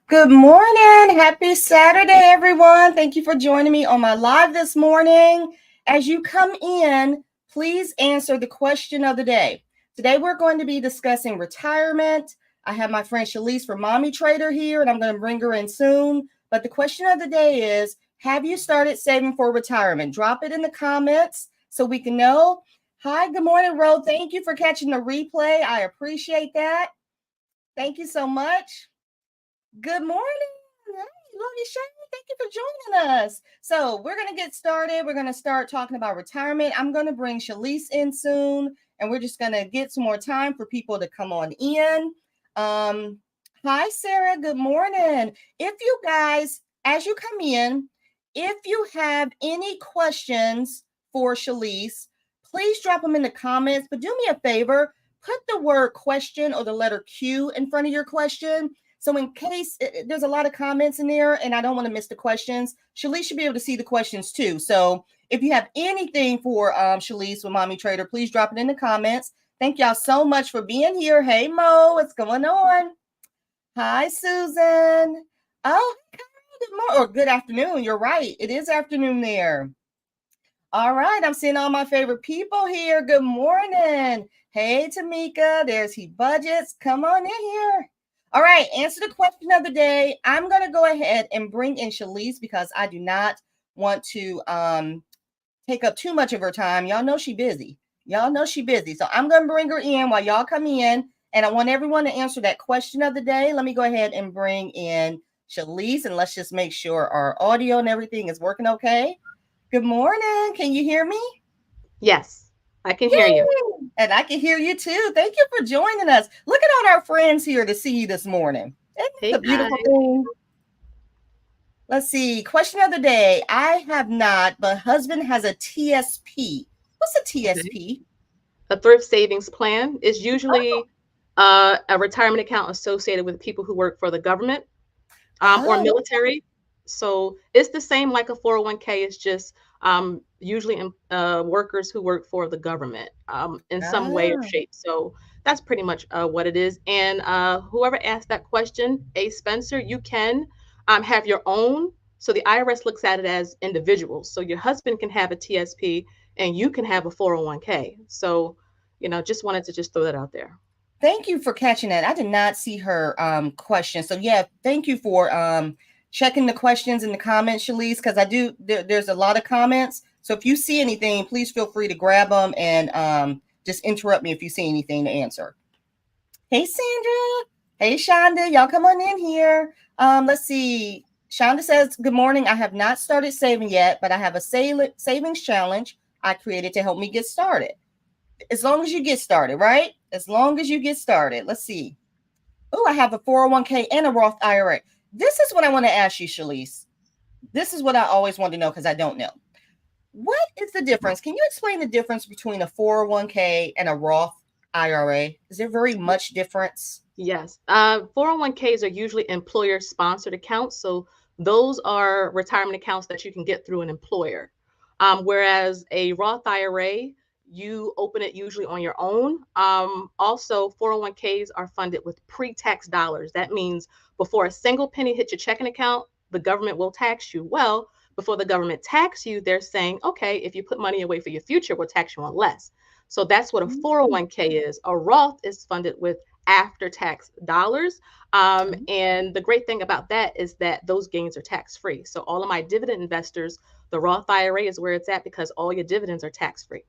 Good morning. Happy Saturday, everyone. Thank you for joining me on my live this morning. As you come in, please answer the question of the day. Today, we're going to be discussing retirement. I have my friend Shalise from Mommy Trader here, and I'm going to bring her in soon. But the question of the day is, have you started saving for retirement? Drop it in the comments so we can know. Hi, good morning, Ro. Thank you for catching the replay. I appreciate that. Thank you so much. Good morning. Hey, love you, Shane. Thank you for joining us. So we're going to get started. We're going to start talking about retirement. I'm going to bring Shalise in soon, and we're just going to get some more time for people to come on in. Hi, Sarah. Good morning. If you guys, as you come in, if you have any questions for Shalise, please drop them in the comments. But do me a favor, put the word question or the letter Q in front of your question. So in case there's a lot of comments in there and I don't want to miss the questions, Shalise should be able to see the questions too. So if you have anything for Shalise with Mommy Trader, please drop it in the comments. Thank y'all so much for being here. Hey, Mo, what's going on? Hi, Susan. Oh, good morning or good afternoon. You're right. It is afternoon there. All right. I'm seeing all my favorite people here. Good morning. Hey, Tamika. There's He Budgets. Come on in here. All right, answer the question of the day. I'm going to go ahead and bring in Shalise because I do not want to take up too much of her time. Y'all know she's busy. So I'm going to bring her in while y'all come in, and I want everyone to answer that question of the day. Let me go ahead and bring in Shalise, and let's just make sure our audio and everything is working okay. Good morning. Can you hear me? Yes. I can hear you. And I can hear you too. Thank you for joining us. Look at all our friends here to see you this morning. It's a beautiful thing. Let's see. Question of the day. I have not, but husband has a TSP. What's a TSP? A thrift savings plan is usually a retirement account associated with people who work for the government or military. So it's the same like a 401k. It's just usually workers who work for the government in some way or shape. So that's pretty much what it is. And whoever asked that question, A. Spencer, you can have your own. So the IRS looks at it as individuals. So your husband can have a TSP and you can have a 401k. So, just wanted to just throw that out there. Thank you for catching that. I did not see her question. So yeah, thank you for checking the questions in the comments, Shalise, because there's a lot of comments. So if you see anything, please feel free to grab them and just interrupt me if you see anything to answer. Hey, Sandra. Hey, Shonda. Y'all come on in here. Let's see. Shonda says, good morning. I have not started saving yet, but I have a savings challenge I created to help me get started. As long as you get started, right? As long as you get started. Let's see. Oh, I have a 401k and a Roth IRA. This is what I want to ask you, Shalise. This is what I always want to know because I don't know. What is the difference? Can you explain the difference between a 401k and a Roth IRA? Is there very much difference? Yes. 401ks are usually employer-sponsored accounts. So those are retirement accounts that you can get through an employer. Whereas a Roth IRA, you open it usually on your own. Also, 401ks are funded with pre-tax dollars. That means before a single penny hits your checking account, the government will tax you. Well, before the government tax you, they're saying, okay, if you put money away for your future, we'll tax you on less. So that's what a 401k is. A Roth is funded with after-tax dollars. And the great thing about that is that those gains are tax-free. So all of my dividend investors, the Roth IRA is where it's at because all your dividends are tax-free.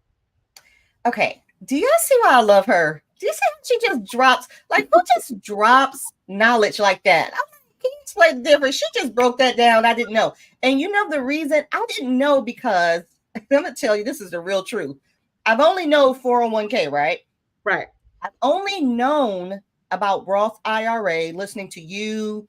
Okay. Do you see why I love her? Do you see how she just drops? Like, who just drops knowledge like that? Can you explain the difference? She just broke that down. I didn't know. And you know the reason? I didn't know because I'm going to tell you this is the real truth. I've only known 401k, right? Right. I've only known about Roth IRA listening to you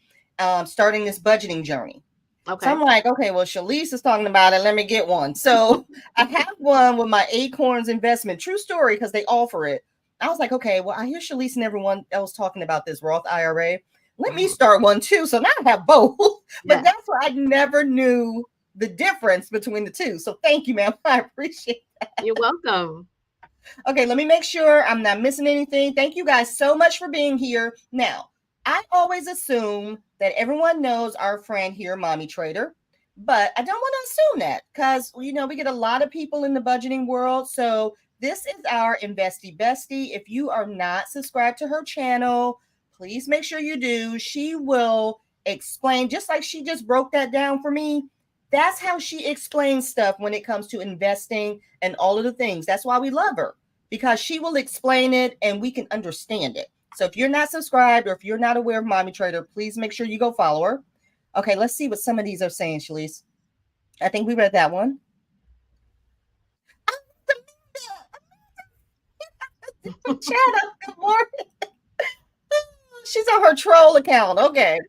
starting this budgeting journey. Okay. So I'm like, okay, well, Shalise is talking about it. Let me get one. So I have one with my Acorns investment. True story, because they offer it. I was like, okay, well, I hear Shalise and everyone else talking about this Roth IRA. Let me start one too. So now I have both. But that's why I never knew the difference between the two. So thank you, ma'am. I appreciate that. You're welcome. Okay, let me make sure I'm not missing anything. Thank you guys so much for being here. Now, I always assume that everyone knows our friend here, Mommy Trader, but I don't want to assume that because, we get a lot of people in the budgeting world. So this is our Investy Bestie. If you are not subscribed to her channel, please make sure you do. She will explain, just like she just broke that down for me. That's how she explains stuff when it comes to investing and all of the things. That's why we love her, because she will explain it and we can understand it. So if you're not subscribed or if you're not aware of Mommy Trader, please make sure you go follow her. Okay, let's see what some of these are saying, Shalise. I think we read that one. Chad, good morning. She's on her troll account. Okay.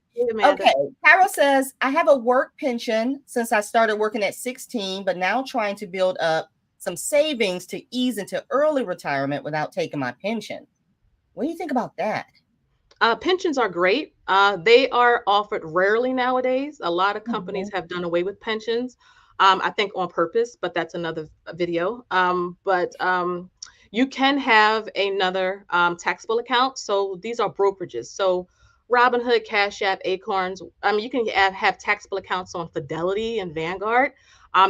Okay. Carol says, I have a work pension since I started working at 16, but now trying to build up some savings to ease into early retirement without taking my pension. What do you think about that? Pensions are great. They are offered rarely nowadays. A lot of companies have done away with pensions. I think on purpose, but that's another video. But you can have another taxable account. So these are brokerages. So Robinhood, CashApp, Acorns. You can have taxable accounts on Fidelity and Vanguard.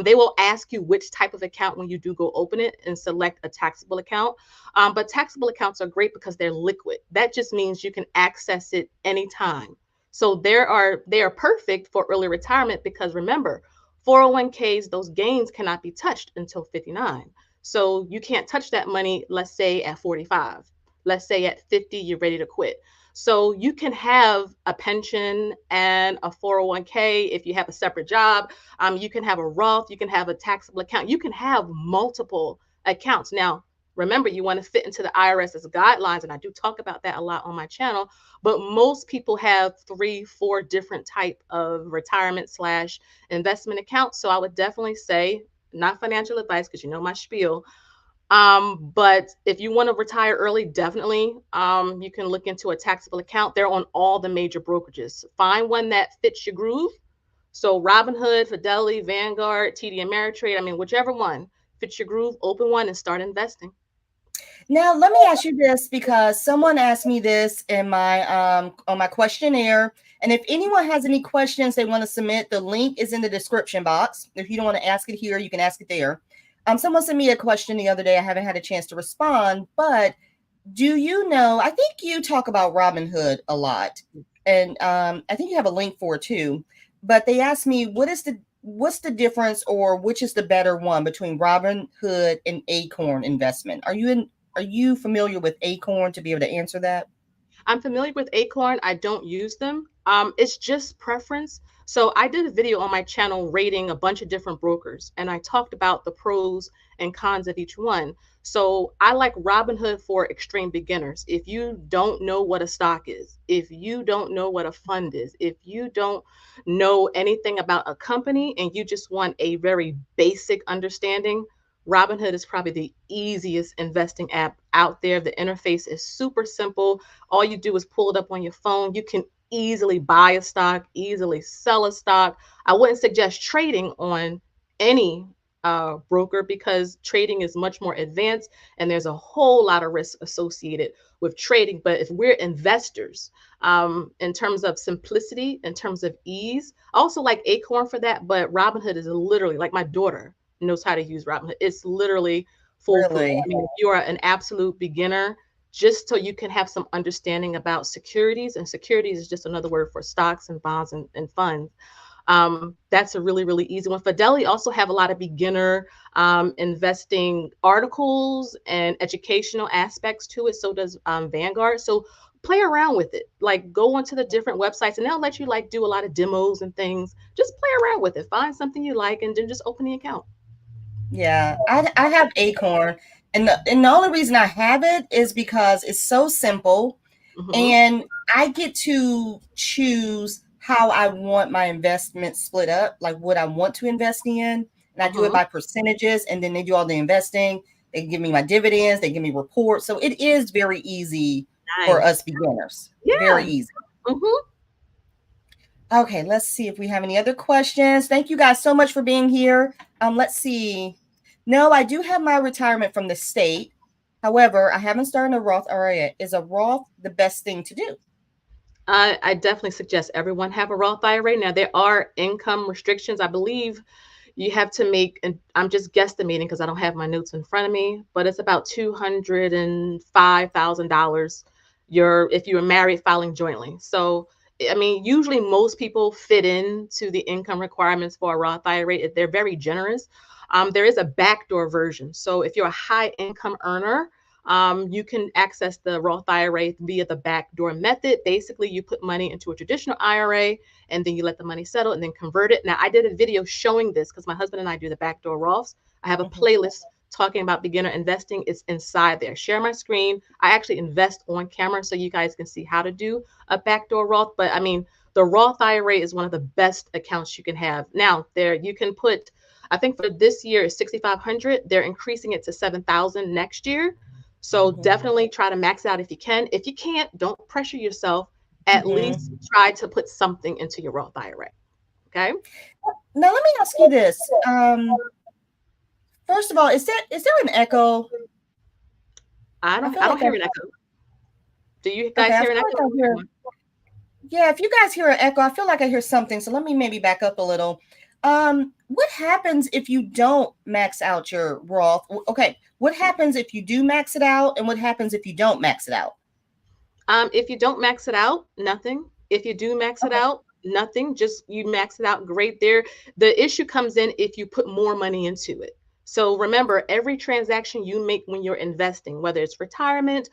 They will ask you which type of account when you do go open it and select a taxable account. But taxable accounts are great because they're liquid. That just means you can access it anytime. So they are perfect for early retirement because remember, 401ks, those gains cannot be touched until 59. So you can't touch that money, let's say at 45. Let's say at 50, you're ready to quit. So you can have a pension and a 401k if you have a separate job. You can have a Roth, you can have a taxable account, you can have multiple accounts. Now, remember, you want to fit into the IRS's guidelines, and I do talk about that a lot on my channel, but most people have 3-4 different type of retirement / investment accounts. So I would definitely say, not financial advice, because you know my spiel, but if you want to retire early, definitely you can look into a taxable account. They're on all the major brokerages. Find one that fits your groove. So Robinhood, Fidelity, Vanguard, TD Ameritrade, whichever one fits your groove, open one and start investing. Now, let me ask you this, because someone asked me this in my on my questionnaire. And if anyone has any questions they want to submit, the link is in the description box. If you don't want to ask it here, you can ask it there. Someone sent me a question the other day. I haven't had a chance to respond, but do you know, I think you talk about Robinhood a lot, and I think you have a link for it too. But they asked me, what's the difference, or which is the better one between Robinhood and Acorn investment? Are you familiar with Acorn to be able to answer that? I'm familiar with Acorn. I don't use them. It's just preference. So I did a video on my channel rating a bunch of different brokers, and I talked about the pros and cons of each one. So I like Robinhood for extreme beginners. If you don't know what a stock is, if you don't know what a fund is, if you don't know anything about a company and you just want a very basic understanding, Robinhood is probably the easiest investing app out there. The interface is super simple. All you do is pull it up on your phone. You can easily buy a stock, easily sell a stock. I wouldn't suggest trading on any broker because trading is much more advanced and there's a whole lot of risk associated with trading. But if we're investors, in terms of simplicity, in terms of ease, I also like Acorn for that, but Robinhood is literally, like, my daughter knows how to use Robinhood. It's literally foolproof. Really? If you are an absolute beginner, just so you can have some understanding about securities, and securities is just another word for stocks and bonds and funds. That's a really, really easy one. Fidelity also have a lot of beginner investing articles and educational aspects to it. So does Vanguard. So play around with it. Like, go onto the different websites and they'll let you do a lot of demos and things. Just play around with it. Find something you like and then just open the account. Yeah, I have Acorn, and the only reason I have it is because it's so simple, and I get to choose how I want my investment split up, like what I want to invest in, and I do it by percentages, and then they do all the investing. They give me my dividends, they give me reports, so it is very easy for us beginners. Yeah. Very easy. Okay, let's see if we have any other questions. Thank you guys so much for being here. Let's see. No, I do have my retirement from the state. However, I haven't started a Roth IRA. Is a Roth the best thing to do? I definitely suggest everyone have a Roth IRA. Now, there are income restrictions. I believe you have to make, and I'm just guesstimating because I don't have my notes in front of me, but it's about $205,000 if you were married filing jointly. So, I mean, usually most people fit into the income requirements for a Roth IRA. They're very generous. There is a backdoor version. So if you're a high income earner, you can access the Roth IRA via the backdoor method. Basically, you put money into a traditional IRA and then you let the money settle and then convert it. Now, I did a video showing this because my husband and I do the backdoor Roths. I have a playlist talking about beginner investing. It's inside there. Share my screen. I actually invest on camera so you guys can see how to do a backdoor Roth. But I mean, the Roth IRA is one of the best accounts you can have. Now, there you can put, I think for this year is 6,500. They're increasing it to 7,000 next year. So definitely try to max out if you can. If you can't, don't pressure yourself. At least try to put something into your Roth IRA. Okay. Now let me ask you this. First of all, is there an echo? I don't hear an echo. Do you guys hear an echo? Yeah, if you guys hear an echo, I feel like I hear something. So let me maybe back up a little. What happens if you don't max out your Roth? Okay. What happens if you do max it out? And what happens if you don't max it out? If you don't max it out, nothing. If you do max it out, nothing. Just you max it out, great. There, the issue comes in if you put more money into it. So remember, every transaction you make when you're investing, whether it's retirement,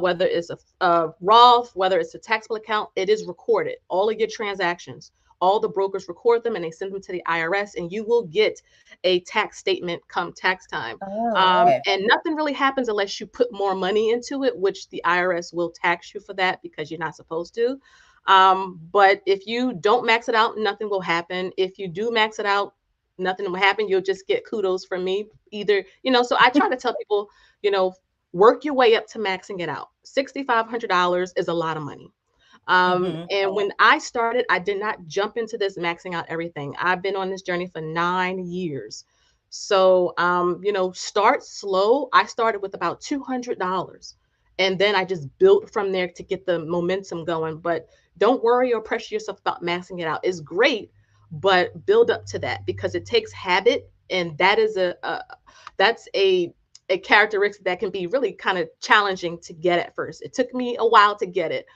whether it's a Roth, whether it's a taxable account, it is recorded. All of your transactions, all the brokers record them and they send them to the IRS, and you will get a tax statement come tax time. And nothing really happens unless you put more money into it, which the IRS will tax you for that because you're not supposed to. But if you don't max it out, nothing will happen. If you do max it out, nothing will happen. You'll just get kudos from me either, so I try to tell people, work your way up to maxing it out. $6,500 is a lot of money. And when I started, I did not jump into this maxing out everything. I've been on this journey for 9 years. So, start slow. I started with about $200 and then I just built from there to get the momentum going. But don't worry or pressure yourself about maxing it out. It's great, but build up to that because it takes habit. And that is that's a characteristic that can be really kind of challenging to get at first. It took me a while to get it.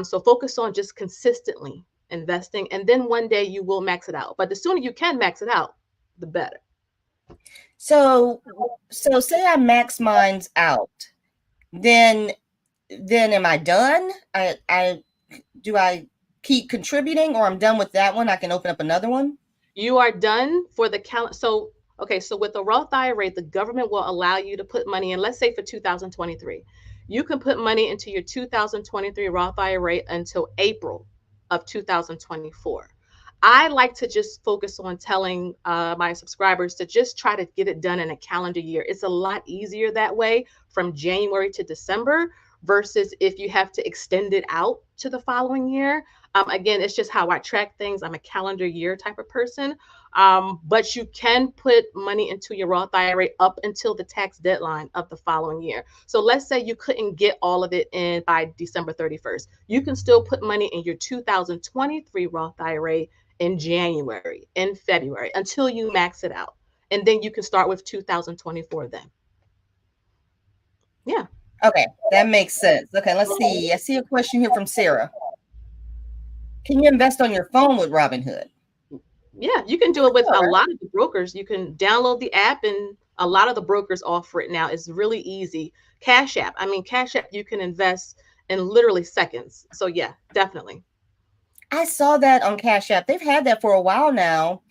So focus on just consistently investing, and then one day you will max it out. But the sooner you can max it out, the better. So say I max mine out, then am I done? Do I keep contributing, or I'm done with that one? I can open up another one. You are done for the count. So with the Roth IRA, the government will allow you to put money in. Let's say for 2023. You can put money into your 2023 Roth IRA until April of 2024. I like to just focus on telling my subscribers to just try to get it done in a calendar year. It's a lot easier that way from January to December versus if you have to extend it out to the following year. Again, it's just how I track things. I'm a calendar year type of person. But you can put money into your Roth IRA up until the tax deadline of the following year. So let's say you couldn't get all of it in by December 31st. You can still put money in your 2023 Roth IRA in January, in February, until you max it out. And then you can start with 2024 then. Yeah. Okay, that makes sense. Okay, let's see. I see a question here from Sarah. Can you invest on your phone with Robinhood? Yeah, you can do it with a lot of the brokers. You can download the app and a lot of the brokers offer it now. It's really easy. CashApp. CashApp, you can invest in literally seconds. So yeah, definitely. I saw that on CashApp. They've had that for a while now.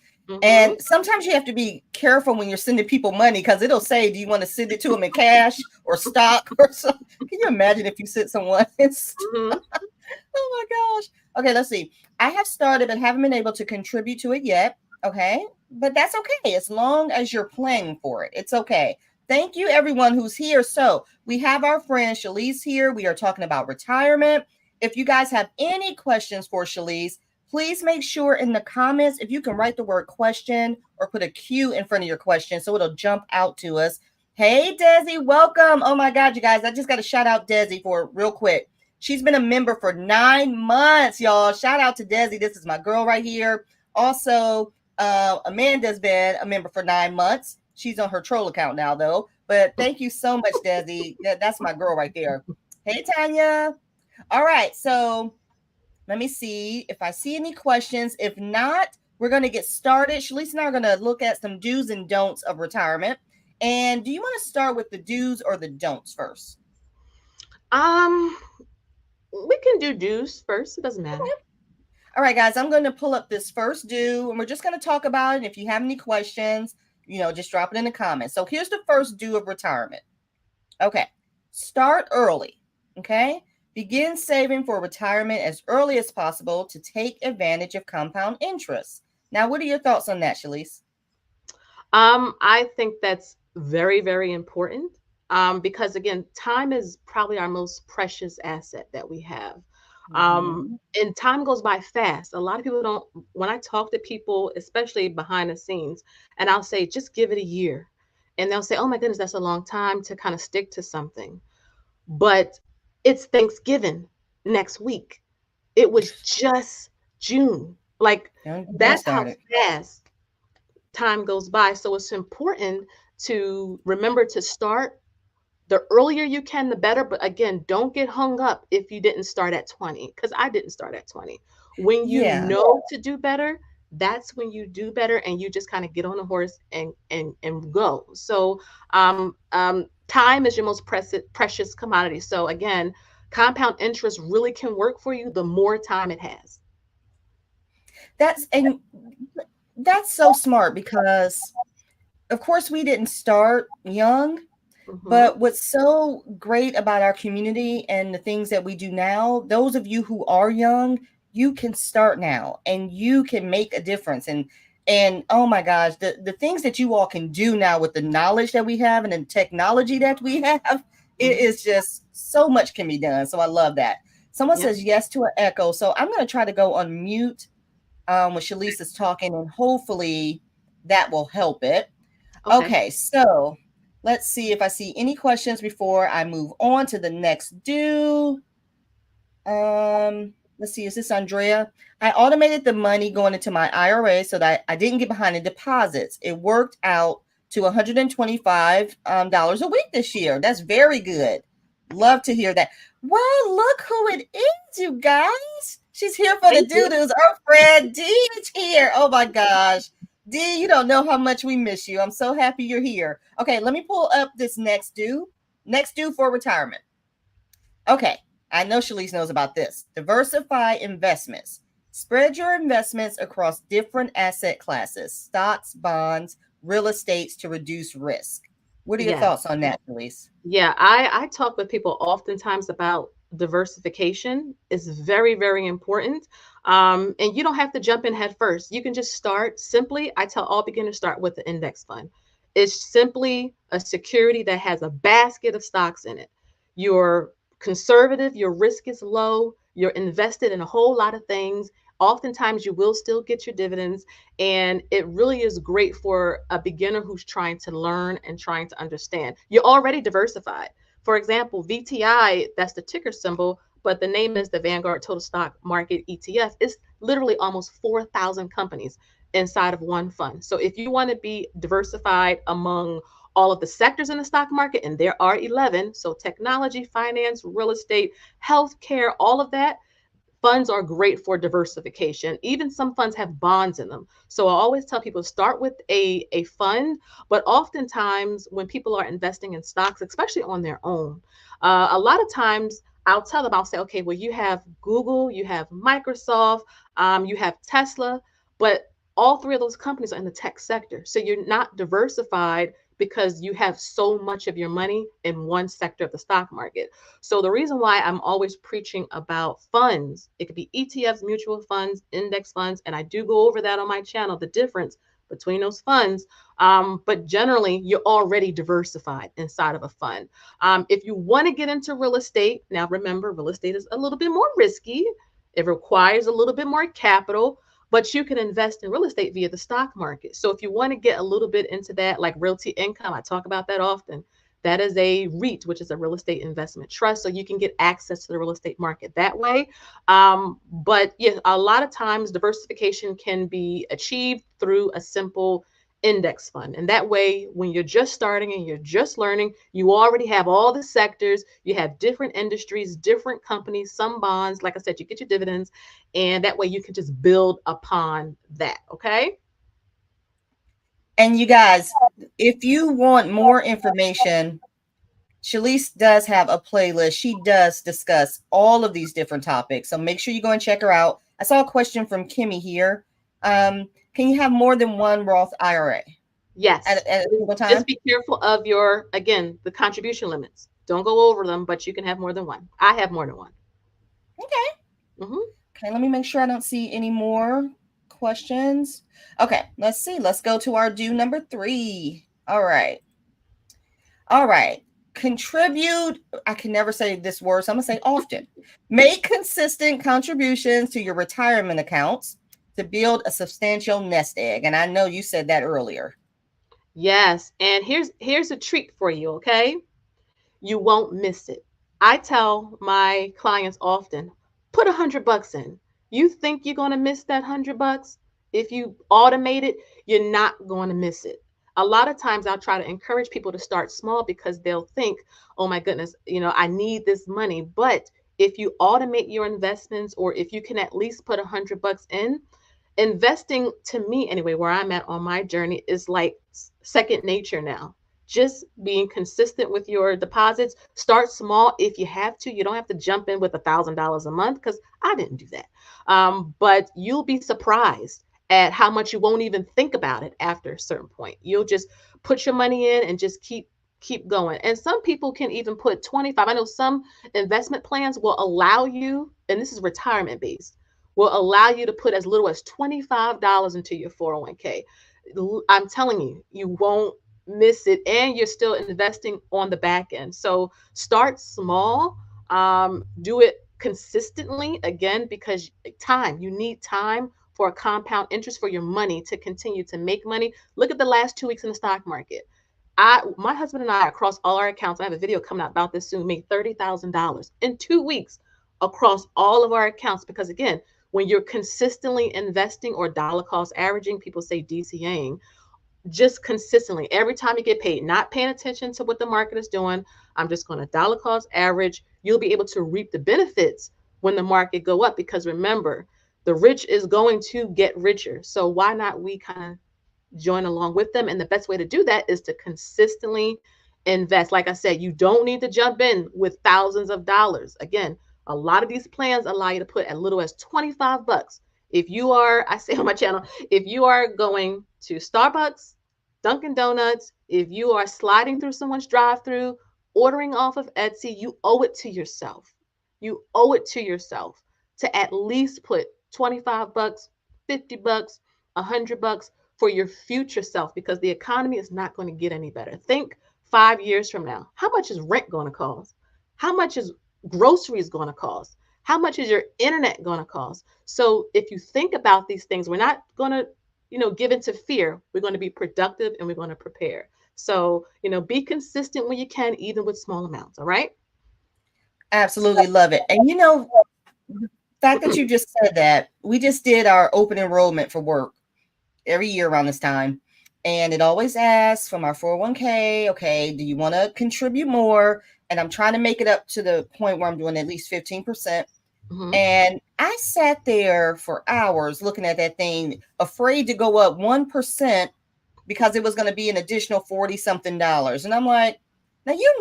And sometimes you have to be careful when you're sending people money because it'll say, do you want to send it to them in cash or stock or something? Can you imagine if you sent someone in stock? Oh my gosh. Okay, let's see. I have started but haven't been able to contribute to it yet. Okay, but that's okay as long as you're planning for it. It's okay. Thank you, everyone who's here. So we have our friend Shalise here. We are talking about retirement. If you guys have any questions for Shalise, please make sure in the comments, if you can write the word question or put a Q in front of your question so it'll jump out to us. Hey, Desi, welcome. Oh my God, you guys, I just got to shout out Desi for real quick. She's been a member for 9 months, y'all. Shout out to Desi. This is my girl right here. Also, Amanda's been a member for 9 months. She's on her troll account now, though. But thank you so much, Desi. That's my girl right there. Hey, Tanya. All right, so let me see if I see any questions. If not, we're going to get started. Shalise and I are going to look at some do's and don'ts of retirement. And do you want to start with the do's or the don'ts first? We can do do's first. It doesn't matter. Okay. All right, guys, I'm going to pull up this first do, and we're just going to talk about it. And if you have any questions, just drop it in the comments. So here's the first do of retirement. Okay, start early. Okay, begin saving for retirement as early as possible to take advantage of compound interest. Now, what are your thoughts on that, Shalise? I think that's very, very important. Because again, time is probably our most precious asset that we have. And time goes by fast. A lot of people don't, when I talk to people, especially behind the scenes, and I'll say, just give it a year. And they'll say, oh my goodness, that's a long time to kind of stick to something. But it's Thanksgiving next week. It was just June. Like, that's how fast time goes by. So it's important to remember to start. The earlier you can, the better. But again, don't get hung up if you didn't start at 20, because I didn't start at 20. When you know to do better, that's when you do better, and you just kind of get on the horse and go. So time is your most precious commodity. So again, compound interest really can work for you the more time it has. That's so smart, because of course we didn't start young. But what's so great about our community and the things that we do now, those of you who are young, you can start now and you can make a difference. And oh my gosh, the things that you all can do now with the knowledge that we have and the technology that we have, it is just so much can be done. So I love that. Someone says yes to an echo. So I'm going to try to go on mute when Shalise is talking, and hopefully that will help it. Okay, so let's see if I see any questions before I move on to the next do. Let's see, is this Andrea? I automated the money going into my IRA so that I didn't get behind in deposits. It worked out to $125 a week this year. That's very good. Love to hear that. Well, look who it is, you guys. She's here for the doo-doos. Our friend D is here. Oh my gosh. D, you don't know how much we miss you. I'm so happy you're here. Okay, let me pull up this next do for retirement. Okay, I know Shalise knows about this. Diversify investments. Spread your investments across different asset classes, stocks, bonds, real estates, to reduce risk. What are your thoughts on that, Shalise? Yeah, I talk with people oftentimes about diversification is very, very important. And you don't have to jump in head first. You can just start simply. I tell all beginners, start with the index fund. It's simply a security that has a basket of stocks in it. You're conservative, your risk is low, you're invested in a whole lot of things. Oftentimes you will still get your dividends, and it really is great for a beginner who's trying to learn and trying to understand. You're already diversified. For example, VTI, that's the ticker symbol, but the name is the Vanguard Total Stock Market ETF. It's literally almost 4,000 companies inside of one fund. So if you want to be diversified among all of the sectors in the stock market, and there are 11, so technology, finance, real estate, healthcare, all of that, funds are great for diversification. Even some funds have bonds in them. So I always tell people, start with a fund, but oftentimes when people are investing in stocks, especially on their own, a lot of times I'll tell them, I'll say, okay, well, you have Google, you have Microsoft, you have Tesla, but all three of those companies are in the tech sector. So you're not diversified because you have so much of your money in one sector of the stock market. So the reason why I'm always preaching about funds, it could be ETFs, mutual funds, index funds, and I do go over that on my channel, the difference between those funds. But generally, you're already diversified inside of a fund. If you want to get into real estate, now remember, real estate is a little bit more risky. It requires a little bit more capital, but you can invest in real estate via the stock market. So if you want to get a little bit into that, like realty income, I talk about that often. That is a REIT, which is a real estate investment trust. So you can get access to the real estate market that way. But yeah, a lot of times diversification can be achieved through a simple index fund. And that way, when you're just starting and you're just learning, you already have all the sectors, you have different industries, different companies, some bonds. Like I said, you get your dividends, and that way you can just build upon that. Okay. And you guys, if you want more information, Shalise does have a playlist. She does discuss all of these different topics. So make sure you go and check her out. I saw a question from Kimmy here. Can you have more than one Roth IRA? Yes. At a single time? Just be careful of the contribution limits. Don't go over them, but you can have more than one. I have more than one. Okay. Okay, let me make sure I don't see any more questions. Okay, let's see. Let's go to our do number 3. All right. Contribute. I can never say this word, so I'm going to say often. Make consistent contributions to your retirement accounts to build a substantial nest egg. And I know you said that earlier. Yes. And here's a treat for you, okay? You won't miss it. I tell my clients often, put $100 in. You think you're going to miss that $100? If you automate it, you're not going to miss it. A lot of times I'll try to encourage people to start small because they'll think, oh my goodness, I need this money. But if you automate your investments, or if you can at least put $100 in, investing, to me anyway, where I'm at on my journey, is like second nature now. Just being consistent with your deposits. Start small if you have to. You don't have to jump in with $1,000 a month, because I didn't do that. But you'll be surprised at how much you won't even think about it after a certain point. You'll just put your money in and just keep going. And some people can even put 25. I know some investment plans will allow you, and this is retirement based, will allow you to put as little as $25 into your 401k. I'm telling you, you won't miss it, and you're still investing on the back end. So start small, do it consistently, again, because you need time for a compound interest for your money to continue to make money. Look at the last 2 weeks in the stock market. My husband and I, across all our accounts, I have a video coming out about this soon, made $30,000 in 2 weeks across all of our accounts. Because again, when you're consistently investing, or dollar cost averaging, people say DCAing, just consistently, every time you get paid, not paying attention to what the market is doing, I'm just going to dollar cost average, you'll be able to reap the benefits when the market go up. Because remember, the rich is going to get richer. So why not we kind of join along with them? And the best way to do that is to consistently invest. Like I said, you don't need to jump in with thousands of dollars. Again, a lot of these plans allow you to put as little as $25. If you are, I say on my channel, if you are going to Starbucks, Dunkin' Donuts, if you are sliding through someone's drive-through, ordering off of Etsy, you owe it to yourself. You owe it to yourself to at least put $25, $50, $100 for your future self, because the economy is not going to get any better. Think 5 years from now. How much is rent going to cost? How much is groceries going to cost? How much is your internet going to cost? So if you think about these things, we're not going to, give into fear. We're going to be productive, and we're going to prepare. So, be consistent when you can, even with small amounts. All right. Absolutely love it. And the fact that you just said that, we just did our open enrollment for work every year around this time. And it always asks from our 401k, okay, do you want to contribute more? And I'm trying to make it up to the point where I'm doing at least 15%. Mm-hmm. And I sat there for hours looking at that thing, afraid to go up 1% because it was going to be an additional $40-something. And I'm like,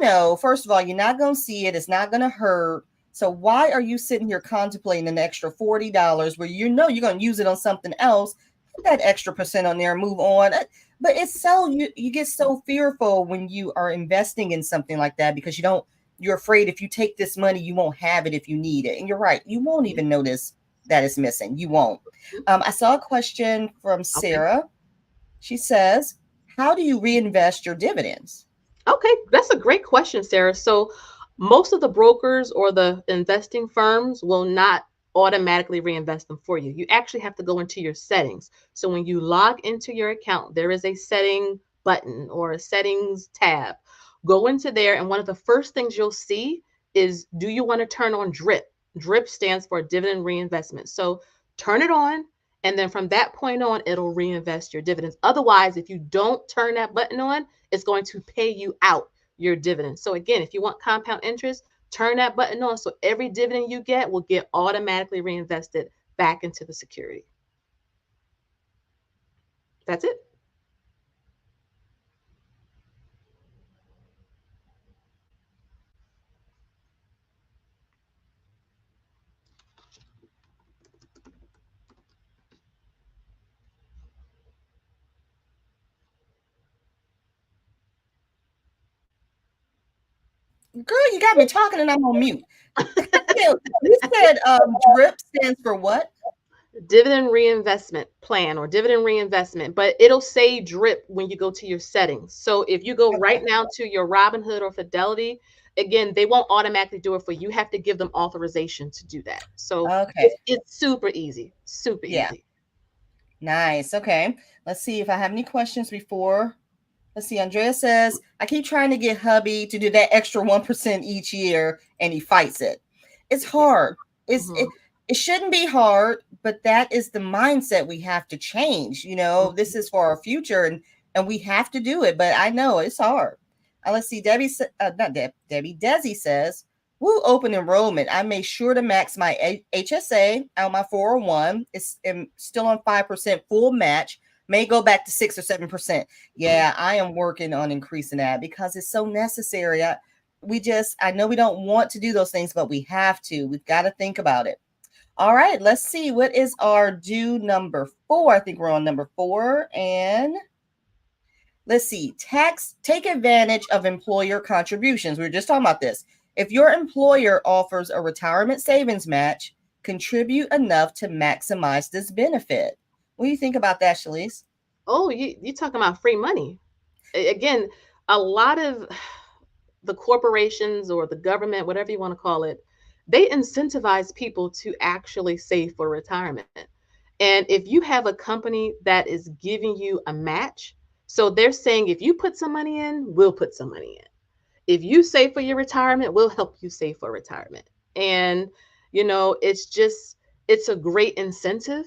now, first of all, you're not going to see it. It's not going to hurt. So why are you sitting here contemplating an extra $40 where you're going to use it on something else? Put that extra percent on there and move on. But it's so, you get so fearful when you are investing in something like that, because you're afraid if you take this money, you won't have it if you need it. And you're right. You won't even notice that it's missing. You won't. I saw a question from Sarah. Okay. She says, how do you reinvest your dividends? Okay, that's a great question, Sarah. So most of the brokers or the investing firms will not automatically reinvest them for you. You actually have to go into your settings. So when you log into your account, there is a setting button or a settings tab Go into there, and one of the first things you'll see is, do you want to turn on DRIP? DRIP stands for dividend reinvestment. So turn it on, and then from that point on, it'll reinvest your dividends. Otherwise, if you don't turn that button on, it's going to pay you out your dividends. So again, if you want compound interest, turn that button on, so every dividend you get will get automatically reinvested back into the security. That's it. Girl, you got me talking and I'm on mute. You said DRIP stands for what? Dividend reinvestment plan or dividend reinvestment, but it'll say DRIP when you go to your settings. So if you go right now to your Robinhood or Fidelity, again, they won't automatically do it for you. You have to give them authorization to do that. So Okay. it's super easy, super easy. Nice. Okay. Let's see if I have any questions before. Let's see. Andrea says, I keep trying to get hubby to do that extra 1% each year and he fights it. It's hard. It shouldn't be hard, but that is the mindset we have to change. This is for our future and we have to do it. But I know it's hard. Let's see. Debbie, Desi says, woo, open enrollment. I made sure to max my HSA out my 401. It's still on 5% full match. May go back to 6 or 7%. Yeah, I am working on increasing that because it's so necessary. I know we don't want to do those things, but we have to. We've got to think about it. All right, let's see. What is our due number 4? I think we're on number 4. And let's see. Take advantage of employer contributions. We were just talking about this. If your employer offers a retirement savings match, contribute enough to maximize this benefit. What do you think about that, Shalise? Oh, you're talking about free money. Again, a lot of the corporations or the government, whatever you want to call it, they incentivize people to actually save for retirement. And if you have a company that is giving you a match, so they're saying, if you put some money in, we'll put some money in. If you save for your retirement, we'll help you save for retirement. And, it's a great incentive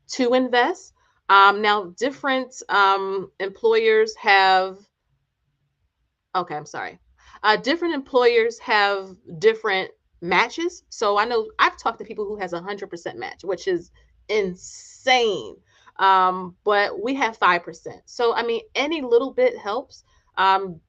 to invest. Now, different employers have, okay, I'm sorry. Different employers have different matches. So I know I've talked to people who has 100% match, which is insane. But we have 5%. So, I mean, any little bit helps.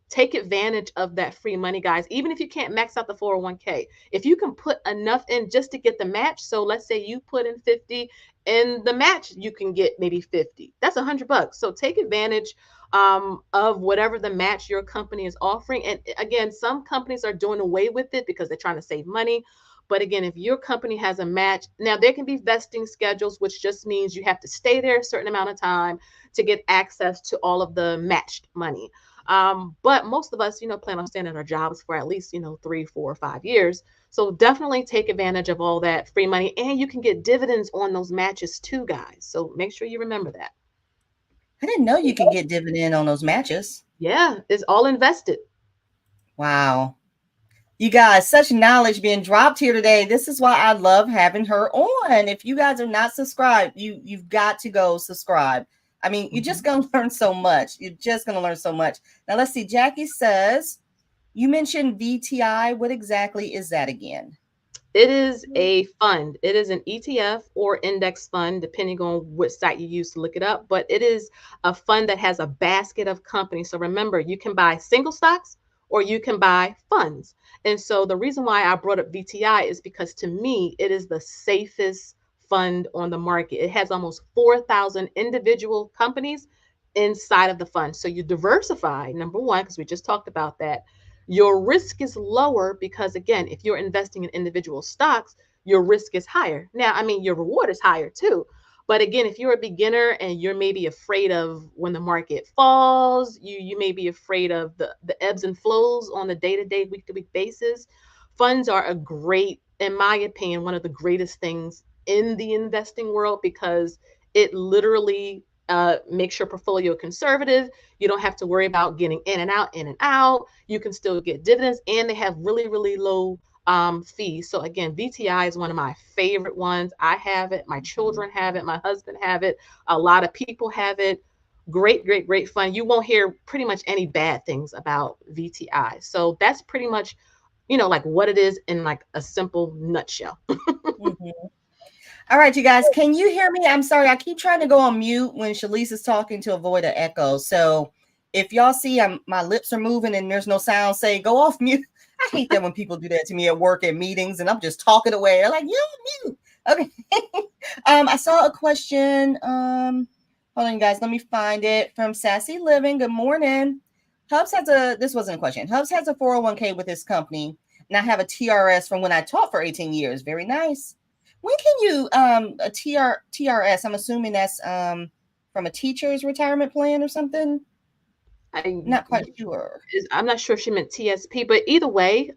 Take advantage of that free money, guys. Even if you can't max out the 401k, if you can put enough in just to get the match. So let's say you put in 50 and the match, you can get maybe 50. That's $100. So take advantage of whatever the match your company is offering. And again, some companies are doing away with it because they're trying to save money. But again, if your company has a match, now there can be vesting schedules, which just means you have to stay there a certain amount of time to get access to all of the matched money. But most of us, plan on staying at our jobs for at least, 3, 4, 5 years. So definitely take advantage of all that free money, and you can get dividends on those matches too, guys. So make sure you remember that. I didn't know you could get dividend on those matches. Yeah, it's all invested. Wow. You guys, such knowledge being dropped here today. This is why I love having her on. If you guys are not subscribed, you've got to go subscribe. I mean, you're just going to learn so much. You're just going to learn so much. Now, let's see. Jackie says, you mentioned VTI. What exactly is that again? It is a fund. It is an ETF or index fund, depending on which site you use to look it up. But it is a fund that has a basket of companies. So remember, you can buy single stocks or you can buy funds. And so the reason why I brought up VTI is because to me, it is the safest fund on the market. It has almost 4,000 individual companies inside of the fund. So you diversify, number one, because we just talked about that. Your risk is lower because, again, if you're investing in individual stocks, your risk is higher. Now, I mean, your reward is higher too. But again, if you're a beginner and you're maybe afraid of when the market falls, you may be afraid of the ebbs and flows on the day-to-day, week-to-week basis, funds are a great, in my opinion, one of the greatest things in the investing world because it literally Make sure portfolio conservative. You don't have to worry about getting in and out, in and out. You can still get dividends, and they have really, really low fees. So again, VTI is one of my favorite ones. I have it. My children have it. My husband have it. A lot of people have it. Great, great, great fun. You won't hear pretty much any bad things about VTI. So that's pretty much, like what it is in like a simple nutshell. Mhm. All right, you guys, can you hear me? I'm sorry, I keep trying to go on mute when Shalise is talking to avoid an echo. So if y'all see my lips are moving and there's no sound, say go off mute. I hate that when people do that to me at work at meetings and I'm just talking away. They're like, you're mute. Okay. I saw a question. Hold on, you guys, let me find it from Sassy Living. Good morning. This wasn't a question. Hubs has a 401k with his company, and I have a TRS from when I taught for 18 years. Very nice. When can you a TRS? I'm assuming that's from a teacher's retirement plan or something. I'm Not quite sure. I'm not sure if she meant TSP, but either way,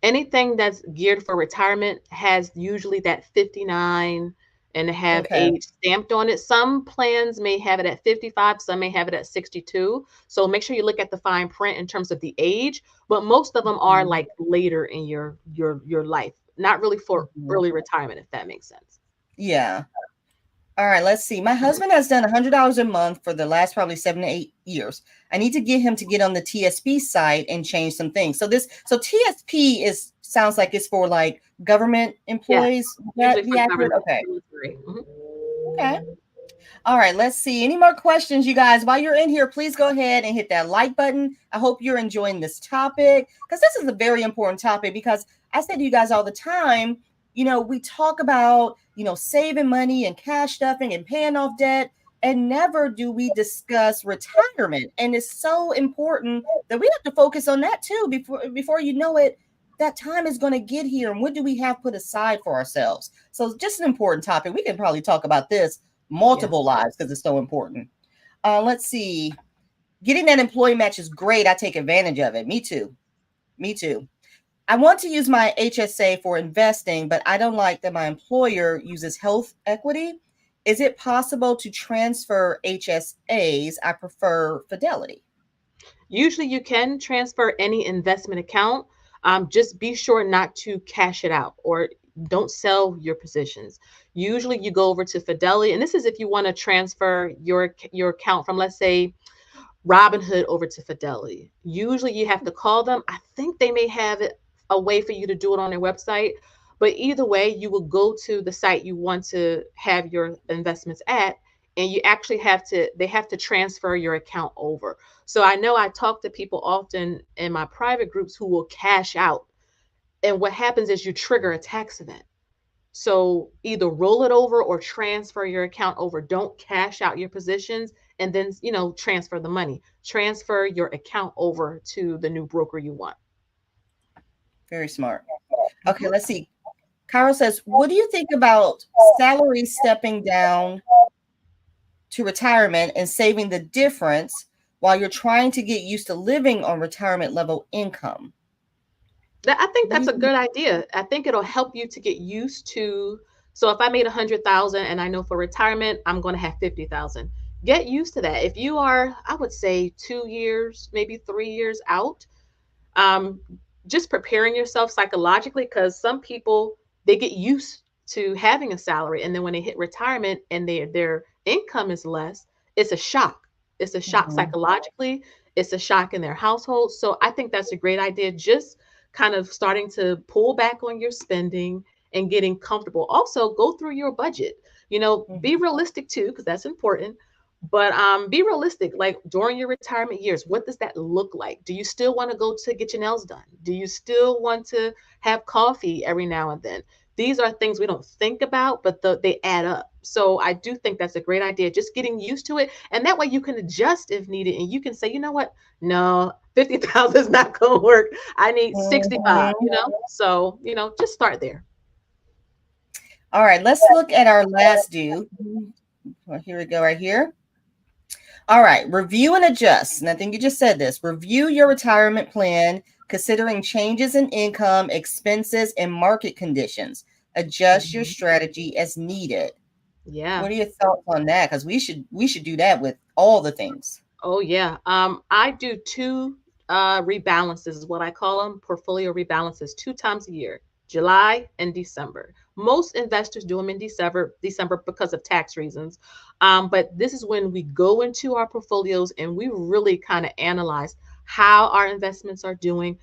anything that's geared for retirement has usually that 59 and have Okay. age stamped on it. Some plans may have it at 55, some may have it at 62. So make sure you look at the fine print in terms of the age, but most of them are like later in your life, not really for early retirement, if that makes sense. Yeah. All right, let's see. My husband has done $100 a month for the last probably 7 to 8 years. I need to get him to get on the TSP site and change some things. So TSP sounds like it's for like government employees. Usually That for accurate? government Okay. Mhm. Okay. All right, let's see. Any more questions, you guys? While you're in here, please go ahead and hit that like button. I hope you're enjoying this topic because this is a very important topic because I say to you guys all the time, we talk about, saving money and cash stuffing and paying off debt, and never do we discuss retirement. And it's so important that we have to focus on that too before you know it, that time is going to get here. And what do we have put aside for ourselves? So just an important topic. We can probably talk about this multiple lives because it's so important. Let's see. Getting that employee match is great. I take advantage of it. Me too. I want to use my HSA for investing, but I don't like that my employer uses health equity. Is it possible to transfer HSAs? I prefer Fidelity. Usually you can transfer any investment account. Just be sure not to cash it out or don't sell your positions. Usually you go over to Fidelity, and this is if you want to transfer your account from, let's say, Robinhood over to Fidelity. Usually you have to call them. I think they may have a way for you to do it on their website, but either way, you will go to the site you want to have your investments at, and they have to transfer your account over. So I know I talk to people often in my private groups who will cash out, and what happens is you trigger a tax event. So either roll it over or transfer your account over. Don't cash out your positions and then, transfer the money. Transfer your account over to the new broker you want. Very smart. Okay, let's see. Carol says, what do you think about salary stepping down to retirement and saving the difference while you're trying to get used to living on retirement level income? I think that's a good idea. I think it'll help you to get used to. So if I made 100,000 and I know for retirement, I'm going to have 50,000. Get used to that. If you are, I would say 2 years, maybe 3 years out, just preparing yourself psychologically, because some people, they get used to having a salary, and then when they hit retirement and their income is less, it's a shock. It's a shock psychologically. It's a shock in their household. So I think that's a great idea. Just kind of starting to pull back on your spending and getting comfortable. Also, go through your budget. Be realistic too, because that's important. But be realistic. Like during your retirement years, what does that look like? Do you still want to go to get your nails done? Do you still want to have coffee every now and then? These are things we don't think about, but they add up. So I do think that's a great idea. Just getting used to it, and that way you can adjust if needed, and you can say, you know what? No, 50,000 is not going to work. I need 65. So just start there. All right, let's look at our last due. Well, here we go, right here. All right, review and adjust. And I think you just said this. Review your retirement plan, considering changes in income, expenses, and market conditions. Adjust your strategy as needed. Yeah. What are your thoughts on that? Because we should do that with all the things. Oh yeah. I do two rebalances, is what I call them, portfolio rebalances, 2 times a year, July and December. Most investors do them in December because of tax reasons. But this is when we go into our portfolios and we really kind of analyze how our investments are doing,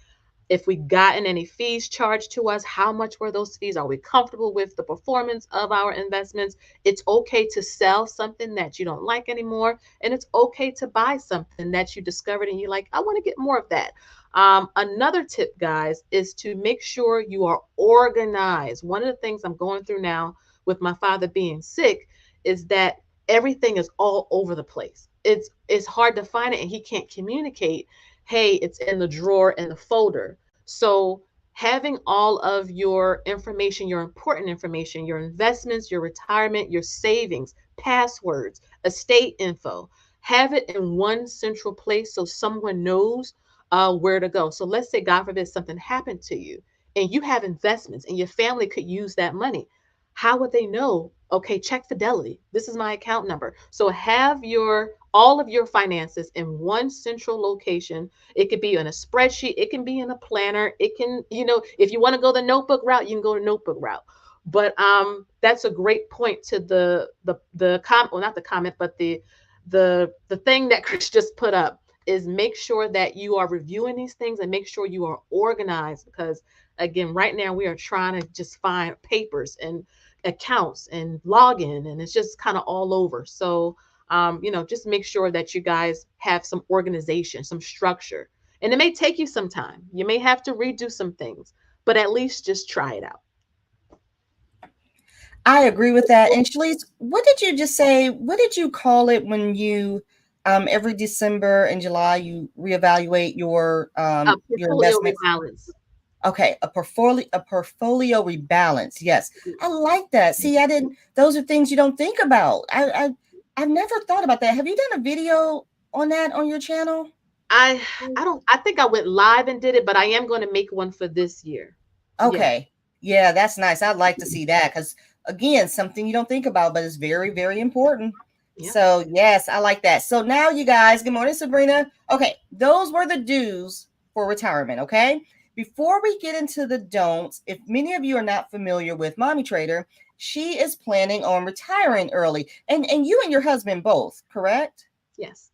if we gotten any fees charged to us, how much were those fees? Are we comfortable with the performance of our investments? It's okay to sell something that you don't like anymore, and it's okay to buy something that you discovered and you're like, I want to get more of that. Another tip, guys, is to make sure you are organized. One of the things I'm going through now with my father being sick is that everything is all over the place. It's hard to find it, and he can't communicate, hey, it's in the drawer in the folder. So having all of your information, your important information, your investments, your retirement, your savings, passwords, estate info, have it in one central place so someone knows where to go. So let's say, God forbid, something happened to you and you have investments and your family could use that money. How would they know? Okay, check Fidelity. This is my account number. So have your all of your finances in one central location. It could be in a spreadsheet, it can be in a planner, it can, if you want to go the notebook route, you can go the notebook route. But that's a great point to well, not the comment, but the thing that Chris just put up is make sure that you are reviewing these things and make sure you are organized, because again, right now we are trying to just find papers and accounts and login, and it's just kind of all over. So just make sure that you guys have some organization, some structure. And it may take you some time. You may have to redo some things, but at least just try it out. I agree with that. And Shalise, what did you just say? What did you call it when you every December and July you reevaluate your Portfolio investments? rebalance. Okay, a portfolio rebalance. Yes, I like that. See, those are things you don't think about. I've never thought about that. Have you done a video on that on your channel? I think I went live and did it, but I am going to make one for this year. Yeah. Okay. Yeah, that's nice. I'd like to see that because, again, something you don't think about, but it's very, very important. Yeah. So, yes, I like that. So, now you guys, good morning, Sabrina. Okay, those were the do's for retirement. Okay. Before we get into the don'ts, if many of you are not familiar with Mommy Trader, she is planning on retiring early. And you and your husband both, correct? Yes.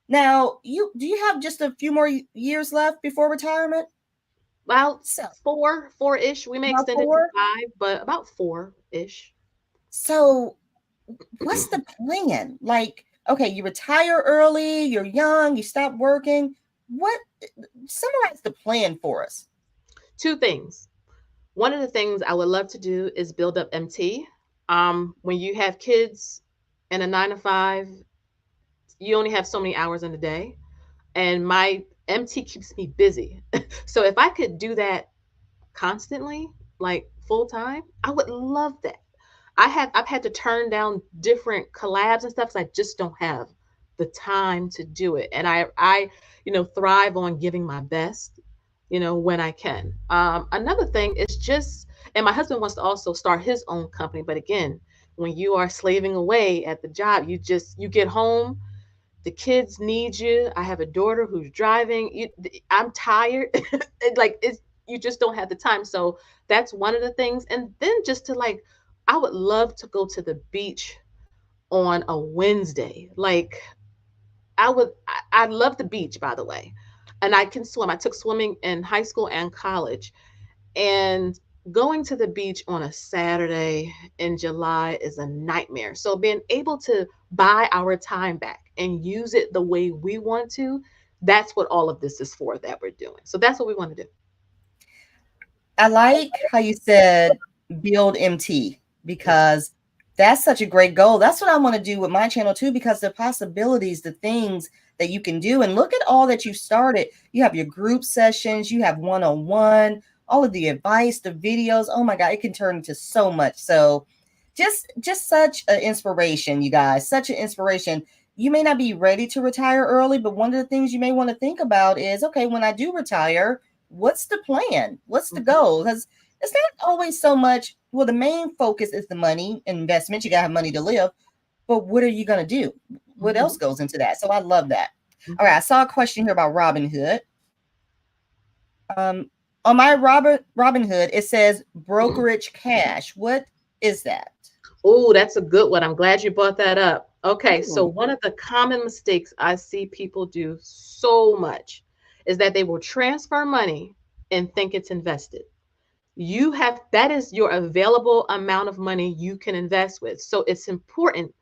Now, do you have just a few more years left before retirement? About So, four-ish. We may about extend it to 4? 5, but about four-ish. So, what's the plan? Like, okay, you retire early, you're young, you stop working. What Summarize the plan for us. Two things. One of the things I would love to do is build up MT. When you have kids and a 9 to 5, you only have so many hours in a day, and my MT keeps me busy. So if I could do that constantly, like full time, I would love that. I've had to turn down different collabs and stuff because I just don't have the time to do it. And I thrive on giving my best, when I can. Another thing is just, and my husband wants to also start his own company, but again, when you are slaving away at the job, you get home, the kids need you. I have a daughter who's driving. I'm tired. You just don't have the time. So that's one of the things. And then just to I would love to go to the beach on a Wednesday. Like I love the beach, by the way. And I can swim. I took swimming in high school and college. And going to the beach on a Saturday in July is a nightmare. So being able to buy our time back and use it the way we want to, that's what all of this is for that we're doing. So that's what we want to do. I like how you said build MT because that's such a great goal. That's what I want to do with my channel too, because the possibilities, the things that you can do, and look at all that you started. You have your group sessions, you have one-on-one, all of the advice, the videos. Oh my God, it can turn into so much. So just such an inspiration, you guys, such an inspiration. You may not be ready to retire early, but one of the things you may want to think about is, okay, when I do retire, what's the plan? What's the goal? Because it's not always so much, well, the main focus is the money investment. You got to have money to live. But what are you going to do? What else goes into that? So I love that. All right. I saw a question here about Robinhood. On my Robinhood, it says brokerage cash. What is that? Oh, that's a good one. I'm glad you brought that up. Okay, so one of the common mistakes I see people do so much is that they will transfer money and think it's invested. You have, that is your available amount of money you can invest with. So it's important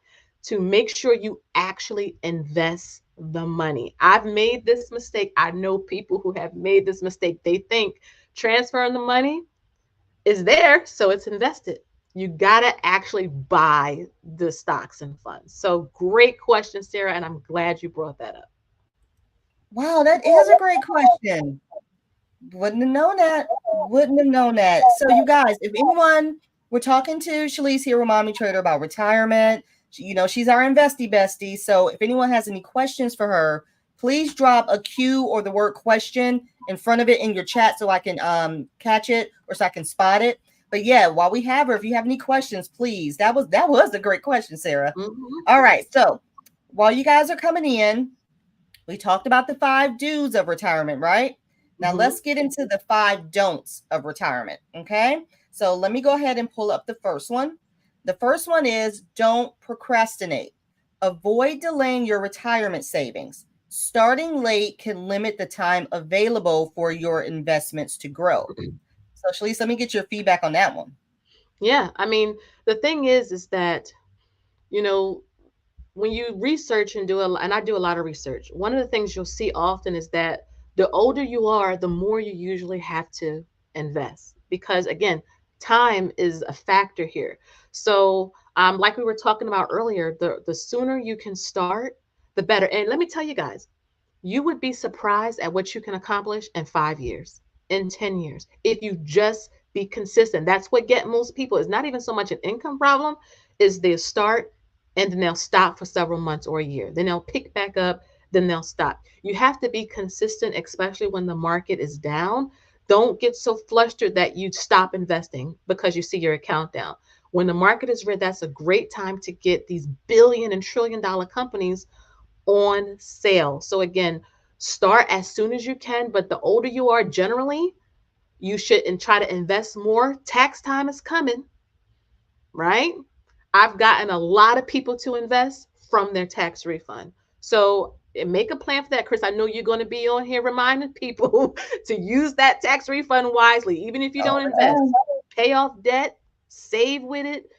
to make sure you actually invest the money. I've made this mistake. I know people who have made this mistake. They think transferring the money is there, so it's invested. You got to actually buy the stocks and funds. So great question, Sarah, and I'm glad you brought that up. Wow, that is a great question. Wouldn't have known that. Wouldn't have known that. So you guys, if anyone, we're talking to Shalise here with Mommy Trader about retirement. You know, she's our investy bestie. So if anyone has any questions for her, please drop a Q or the word question in front of it in your chat so I can catch it or so I can spot it. But yeah, while we have her, if you have any questions, please. That was a great question, Sarah. All right. So while you guys are coming in, we talked about the 5 do's of retirement, right? Now let's get into the 5 don'ts of retirement. Okay. So let me go ahead and pull up the first one. The first one is don't procrastinate. Avoid delaying your retirement savings. Starting late can limit the time available for your investments to grow. So Shalise, let me get your feedback on that one. Yeah. I mean, the thing is that, you know, when you research and and I do a lot of research, one of the things you'll see often is that the older you are, the more you usually have to invest because, again, time is a factor here. So, like we were talking about earlier, the sooner you can start, the better. And let me tell you guys, you would be surprised at what you can accomplish in 5 years, in 10 years, if you just be consistent. That's what get most people. It's not even so much an income problem, is they start and then they'll stop for several months or a year. Then they'll pick back up, then they'll stop. You have to be consistent, especially when the market is down. Don't get so flustered that you stop investing because you see your account down. When the market is red, that's a great time to get these billion and trillion dollar companies on sale. So again, start as soon as you can, but the older you are, generally, you should and try to invest more. Tax time is coming, right? I've gotten a lot of people to invest from their tax refund. So make a plan for that, Chris. I know you're going to be on here reminding people to use that tax refund wisely. Even if you don't invest, pay off debt, save with it,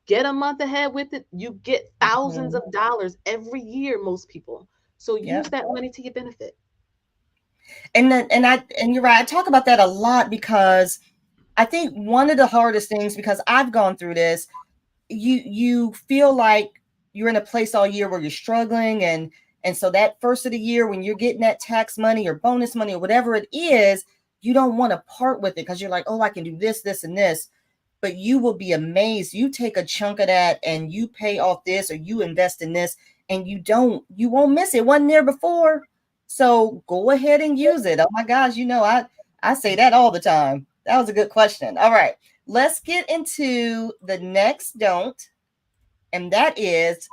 get a month ahead with it. You get thousands of dollars every year, most people. So use that money to your benefit. And you're right. I talk about that a lot because I think one of the hardest things, because I've gone through this, you feel like you're in a place all year where you're struggling, and so that first of the year when you're getting that tax money or bonus money or whatever it is, you don't want to part with it because you're like, oh, I can do this, this, and this. But you will be amazed. You take a chunk of that and you pay off this or you invest in this and you won't miss it. It wasn't there before. So go ahead and use it. Oh my gosh, I say that all the time. That was a good question. All right, let's get into the next don't, and that is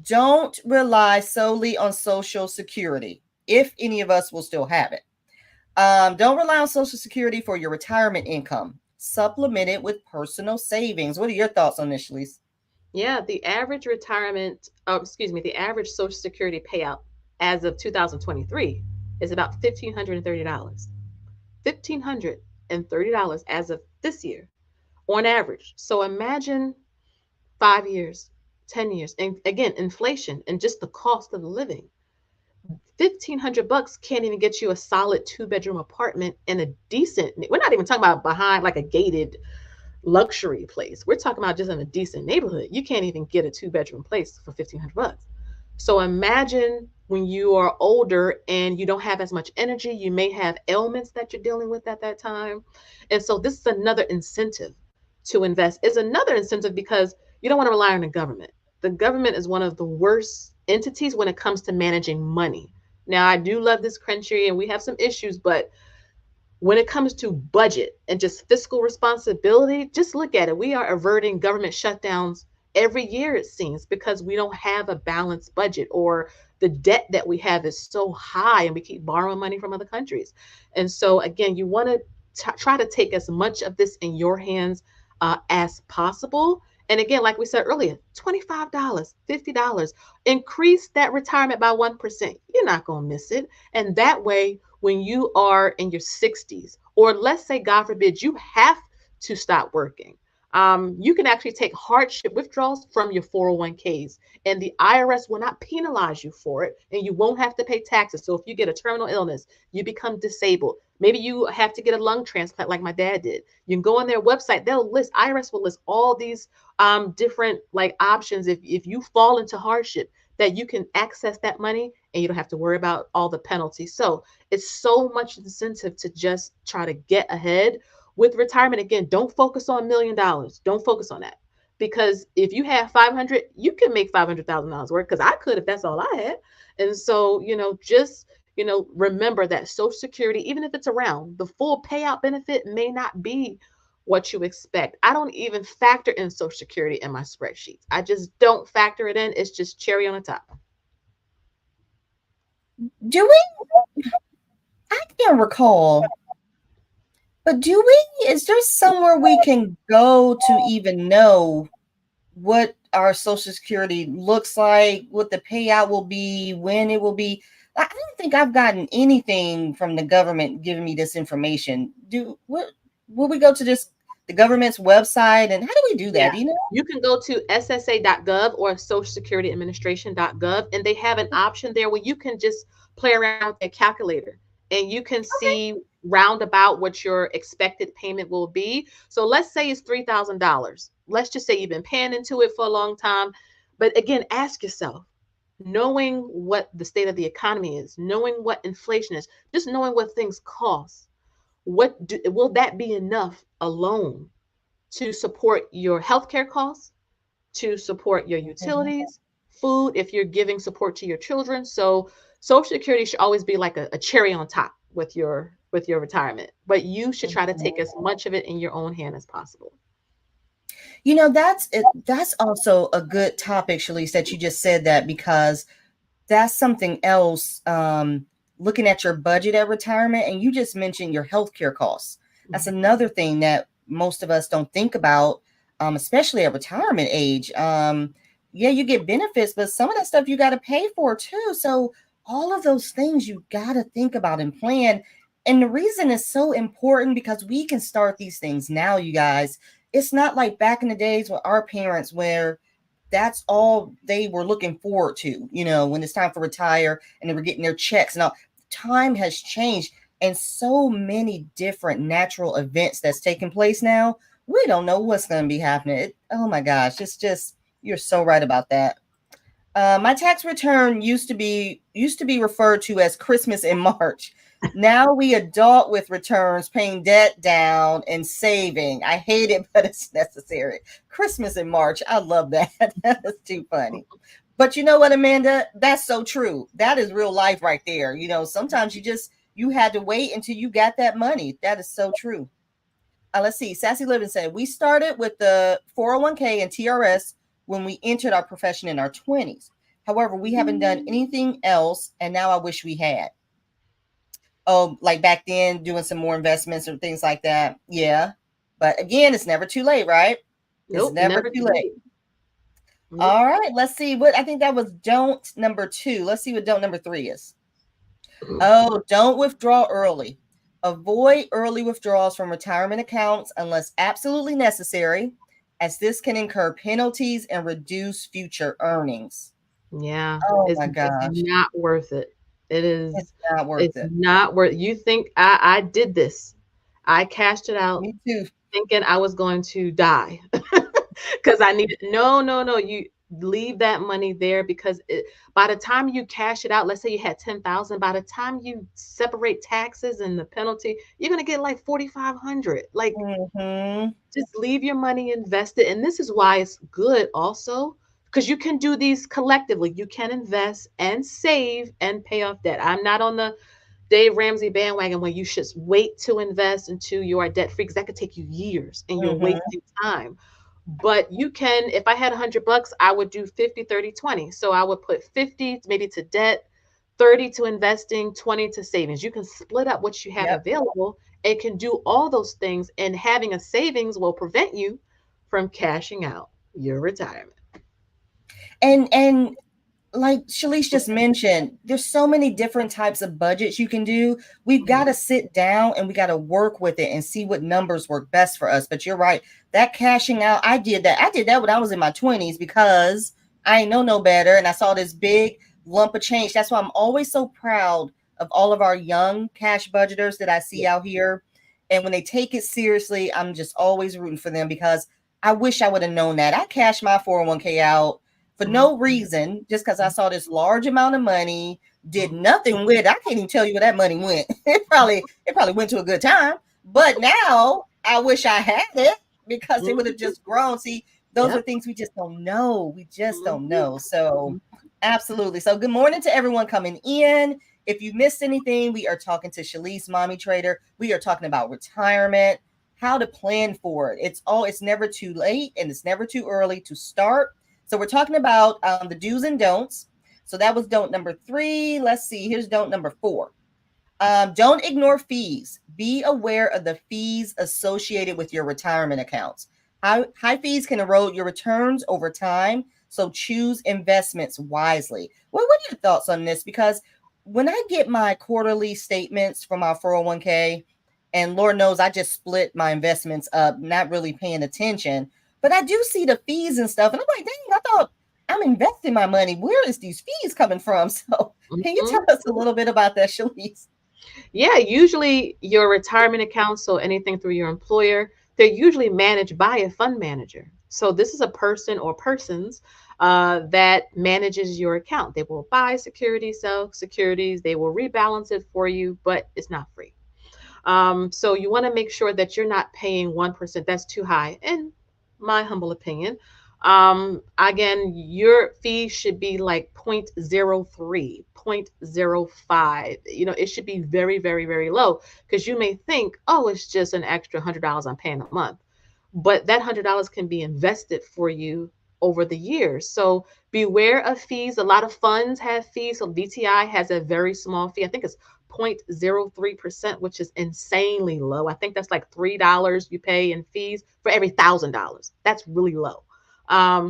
don't rely solely on Social Security, if any of us will still have it. Don't rely on Social Security for your retirement income. Supplement it with personal savings. What are your thoughts on this, Shalise? Yeah, the average the average Social Security payout as of 2023 is about $1,530. $1,530 as of this year on average. So imagine 5 years, 10 years, and again, inflation and just the cost of living. $1,500 can't even get you a solid 2-bedroom apartment in a decent, we're not even talking about behind like a gated luxury place. We're talking about just in a decent neighborhood. You can't even get a 2-bedroom place for $1,500. So imagine when you are older and you don't have as much energy, you may have ailments that you're dealing with at that time. And so this is another incentive to invest. It's another incentive because you don't want to rely on the government. The government is one of the worst entities when it comes to managing money. Now, I do love this country and we have some issues, but When it comes to budget and just fiscal responsibility, just look at it. We are averting government shutdowns every year, it seems, because we don't have a balanced budget, or the debt that we have is so high and we keep borrowing money from other countries. And so, again, you want to try to take as much of this in your hands as possible. And again, like we said earlier, $25, $50, increase that retirement by 1%. You're not going to miss it. And that way, when you are in your 60s, or let's say, God forbid, you have to stop working, you can actually take hardship withdrawals from your 401ks, and the IRS will not penalize you for it, and you won't have to pay taxes. So if you get a terminal illness, you become disabled, maybe you have to get a lung transplant like my dad did, you can go on their website. IRS will list all these different like options if you fall into hardship, that you can access that money and you don't have to worry about all the penalties. So it's so much incentive to just try to get ahead with retirement. Again, don't focus on $1,000,000. Don't focus on that, because if you have 500, you can make $500,000 work, because I could if that's all I had. And so, just remember that Social Security, even if it's around, the full payout benefit may not be what you expect. I don't even factor in Social Security in my spreadsheets. I just don't factor it in. It's just cherry on the top. Do we? I can't recall. But is there somewhere we can go to even know what our Social Security looks like, what the payout will be, when it will be? I don't think I've gotten anything from the government giving me this information. Will we go to the government's website, and how do we do that? Yeah. Do you know? You can go to ssa.gov or socialsecurityadministration.gov, and they have an option there where you can just play around with a calculator, and you can see roundabout what your expected payment will be. So let's say it's $3,000. Let's just say you've been paying into it for a long time. But again, ask yourself, knowing what the state of the economy is, knowing what inflation is, just knowing what things cost, will that be enough alone to support your healthcare costs, to support your utilities, food, if you're giving support to your children? So Social Security should always be like a cherry on top with your retirement, but you should try to take as much of it in your own hand as possible. That's also a good topic, Shalise, that you just said that, because that's something else. Looking at your budget at retirement, and you just mentioned your healthcare costs. That's another thing that most of us don't think about, especially at retirement age. Yeah, you get benefits, but some of that stuff you got to pay for too. So all of those things you got to think about and plan. And the reason it's so important, because we can start these things now, you guys. It's not like back in the days with our parents, where that's all they were looking forward to, when it's time for retire and they were getting their checks and all. Time has changed, and so many different natural events that's taking place now. We don't know what's going to be happening. Oh my gosh, it's just, you're so right about that. My tax return used to be referred to as Christmas in March. Now we adult with returns, paying debt down and saving. I hate it, but it's necessary. Christmas in March. I love that. That's too funny. But you know what, Amanda? That's so true. That is real life right there. Sometimes you had to wait until you got that money. That is so true. Let's see. Sassy Living said, we started with the 401k and TRS when we entered our profession in our 20s. However, we haven't done anything else, and now I wish we had. Oh, like back then, doing some more investments or things like that. Yeah. But again, it's never too late, right? Nope, it's never too late. Nope. All right. Let's see. I think that was don't number 2. Let's see what don't number 3 is. Oh, don't withdraw early. Avoid early withdrawals from retirement accounts unless absolutely necessary, as this can incur penalties and reduce future earnings. Yeah. Oh my gosh. It's not worth it. It's not worth it. Not worth. You think I did this? I cashed it out. Me too. Thinking I was going to die because I needed. No. You leave that money there, because by the time you cash it out, let's say you had 10,000. By the time you separate taxes and the penalty, you're gonna get like 4,500. Like, just leave your money invested. And this is why it's good also, because you can do these collectively. You can invest and save and pay off debt. I'm not on the Dave Ramsey bandwagon where you should wait to invest into your debt free because that could take you years and you're Mm-hmm. wasting time. But you can, if I had $100, I would do 50, 30, 20. So I would put 50 maybe to debt, 30 to investing, 20 to savings. You can split up what you have Yep. available and can do all those things. And having a savings will prevent you from cashing out your retirement. And like Shalice just mentioned, there's so many different types of budgets you can do. We've got to sit down and we got to work with it and see what numbers work best for us. But you're right, that cashing out, I did that. I did that when I was in my 20s because I ain't know no better. And I saw this big lump of change. That's why I'm always so proud of all of our young cash budgeters that I see out here. And when they take it seriously, I'm just always rooting for them because I wish I would have known that. I cashed my 401k out for no reason, just because I saw this large amount of money, did nothing with it. I can't even tell you where that money went. It probably went to a good time. But now I wish I had it because it would have just grown. See, those are things we just don't know. We just don't know. So absolutely. So good morning to everyone coming in. If you missed anything, we are talking to Shalice, Mommy Trader. We are talking about retirement, how to plan for it. It's never too late and it's never too early to start. So we're talking about the do's and don'ts. So that was don't number 3. Let's see. Here's don't number 4. Don't ignore fees. Be aware of the fees associated with your retirement accounts. High fees can erode your returns over time. So choose investments wisely. Well, what are your thoughts on this? Because when I get my quarterly statements from my 401k, and Lord knows I just split my investments up, not really paying attention. But I do see the fees and stuff. And I'm like, dang, I thought I'm investing my money. Where is these fees coming from? So can you tell us a little bit about that, Shalice? Yeah, usually your retirement accounts, so anything through your employer, they're usually managed by a fund manager. So this is a person or persons that manages your account. They will buy securities, sell securities, they will rebalance it for you, but it's not free. So you want to make sure that you're not paying 1%. That's too high, in my humble opinion. Again, your fee should be like 0.03, 0.05. It should be very, very, very low because you may think, oh, it's just an extra $100 I'm paying a month. But that $100 can be invested for you over the years. So beware of fees. A lot of funds have fees. So VTI has a very small fee. I think it's 0.03%, which is insanely low. I think that's like $3 you pay in fees for every $1,000. That's really low.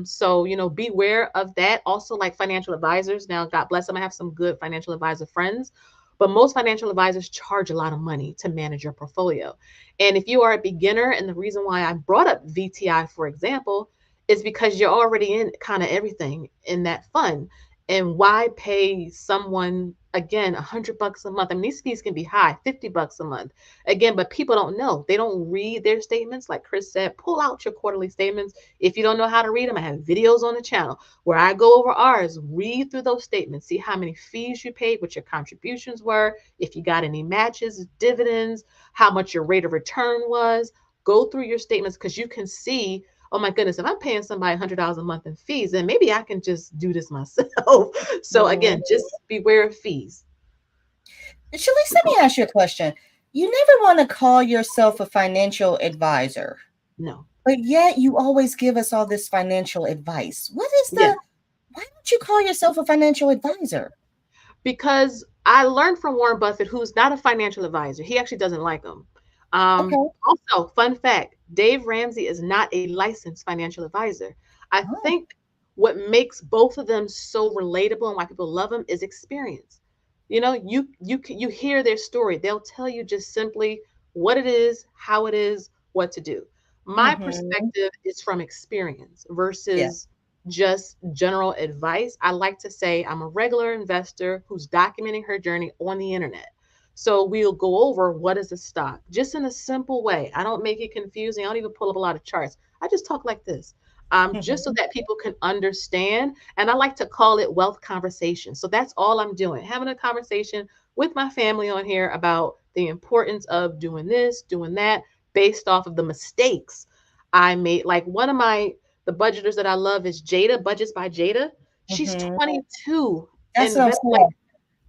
So beware of that. Also, like financial advisors. Now, God bless them, I have some good financial advisor friends, but most financial advisors charge a lot of money to manage your portfolio. And if you are a beginner, and the reason why I brought up VTI, for example, is because you're already in kind of everything in that fund. And why pay someone, again, $100 a month? I mean, these fees can be high, $50 a month. Again, but people don't know. They don't read their statements. Like Chris said, pull out your quarterly statements. If you don't know how to read them, I have videos on the channel where I go over ours. Read through those statements, see how many fees you paid, what your contributions were, if you got any matches, dividends, how much your rate of return was. Go through your statements because you can see, oh my goodness, if I'm paying somebody $100 a month in fees, then maybe I can just do this myself. So again, just beware of fees. Shalice, let me ask you a question. You never want to call yourself a financial advisor. No. But yet you always give us all this financial advice. Why don't you call yourself a financial advisor? Because I learned from Warren Buffett, who's not a financial advisor. He actually doesn't like them. Okay. Also, fun fact, Dave Ramsey is not a licensed financial advisor. I think what makes both of them so relatable and why people love them is experience. You hear their story. They'll tell you just simply what it is, how it is, what to do. My perspective is from experience versus just general advice. I like to say I'm a regular investor who's documenting her journey on the internet. So we'll go over what is a stock just in a simple way. I don't make it confusing. I don't even pull up a lot of charts. I just talk like this. Just so that people can understand. And I like to call it wealth conversation. So that's all I'm doing, having a conversation with my family on here about the importance of doing this, doing that, based off of the mistakes I made. Like the budgeters that I love is Jada, Budgets by Jada. She's 22 That's and what I'm invested like saying.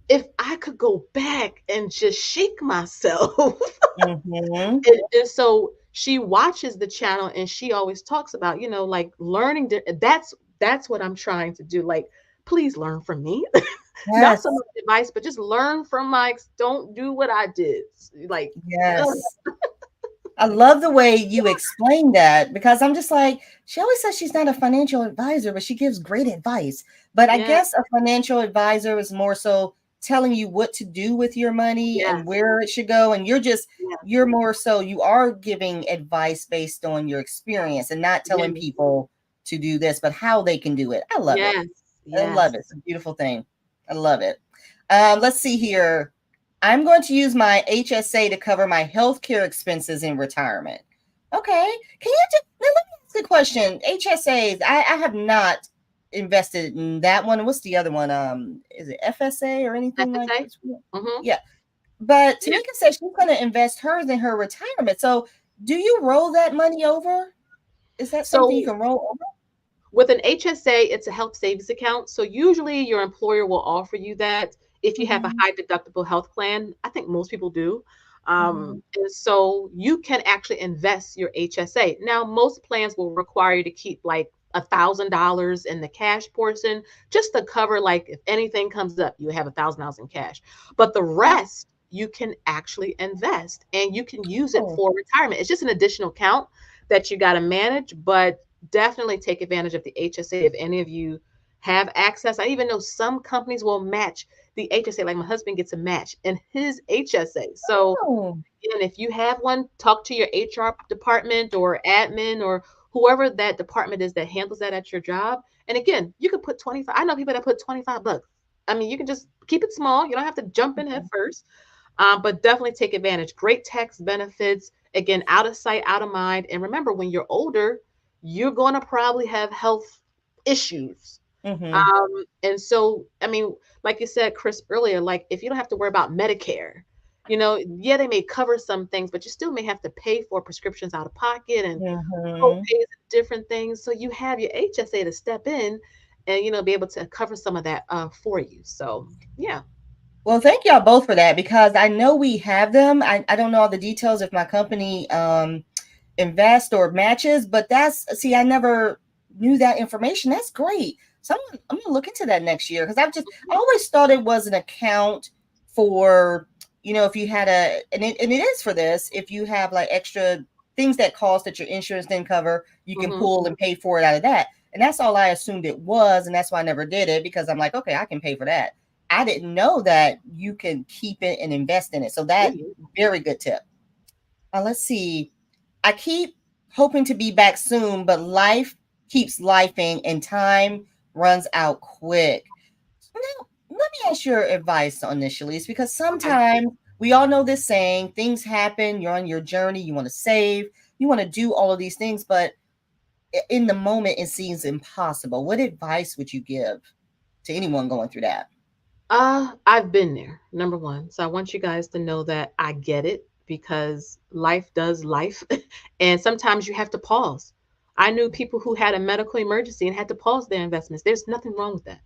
if I could go back and just shake myself. Mm-hmm. And so she watches the channel and she always talks about, like learning. That's what I'm trying to do. Like, please learn from me. Not Yes. so much advice, but just learn from don't do what I did. Like, ugh, Yes. I love the way you explain that because I'm just like, she always says she's not a financial advisor, but she gives great advice. But I yeah, guess a financial advisor is more so telling you what to do with your money and yes, where it should go. And yes, you're more so, you are giving advice based on your experience and not telling yes, people to do this, but how they can do it. I love it. yes, I love yes. it. It's a beautiful thing. I love it. Let's see here. I'm going to use my HSA to cover my healthcare expenses in retirement. Okay. Can you now let me ask a question? HSAs, I have not invested in that one. What's the other one? Is it FSA or anything like FSA. this? Mm-hmm. Yeah. But Yeah. Tamika said she's going to invest hers in her retirement. So do you roll that money over? Is that something you So can roll over? with an HSA, it's a health savings account. So usually your employer will offer you that if you have a Mm-hmm. high deductible health plan. I think most people do. Mm-hmm. And so you can actually invest your HSA. Now, most plans will require you to keep like $1,000 in the cash portion just to cover, like, if anything comes up, you have $1,000 in cash. But the rest you can actually invest and you can use it Oh. for retirement. It's just an additional account that you got to manage, but definitely take advantage of the HSA if any of you have access. I even know some companies will match the HSA. Like my husband gets a match in his HSA. So Oh. again, if you have one, talk to your HR department or admin or whoever that department is that handles that at your job. And again, you could put 25. I know people that put $25. I mean, you can just keep it small. You don't have to jump in head first. But definitely take advantage. Great tax benefits. Again, out of sight, out of mind. And remember, when you're older, you're going to probably have health issues. Mm-hmm. And so, I mean, like you said, Chris, earlier, like if you don't have to worry about Medicare, yeah, they may cover some things, but you still may have to pay for prescriptions out of pocket and Mm-hmm. co-pays and different things. So you have your HSA to step in and, be able to cover some of that for you. So, yeah. Well, thank y'all both for that because I know we have them. I don't know all the details if my company invest or matches, but I never knew that information. That's great. So I'm gonna look into that next year because I always thought it was an account for, if you had and it is for this, if you have like extra things that cost that your insurance didn't cover, you can Mm-hmm. pull and pay for it out of that. And that's all I assumed it was. And that's why I never did it because I'm like, okay, I can pay for that. I didn't know that you can keep it and invest in it. So that very good tip. Let's see. I keep hoping to be back soon, but life keeps lifing and time runs out quick. Now, let me ask your advice on this, Shalise, because Okay. sometimes we all know this saying, things happen, you're on your journey, you want to save, you want to do all of these things, but in the moment it seems impossible. What advice would you give to anyone going through that? I've been there, number one. So I want you guys to know that I get it because life does life. And sometimes you have to pause. I knew people who had a medical emergency and had to pause their investments. There's nothing wrong with that.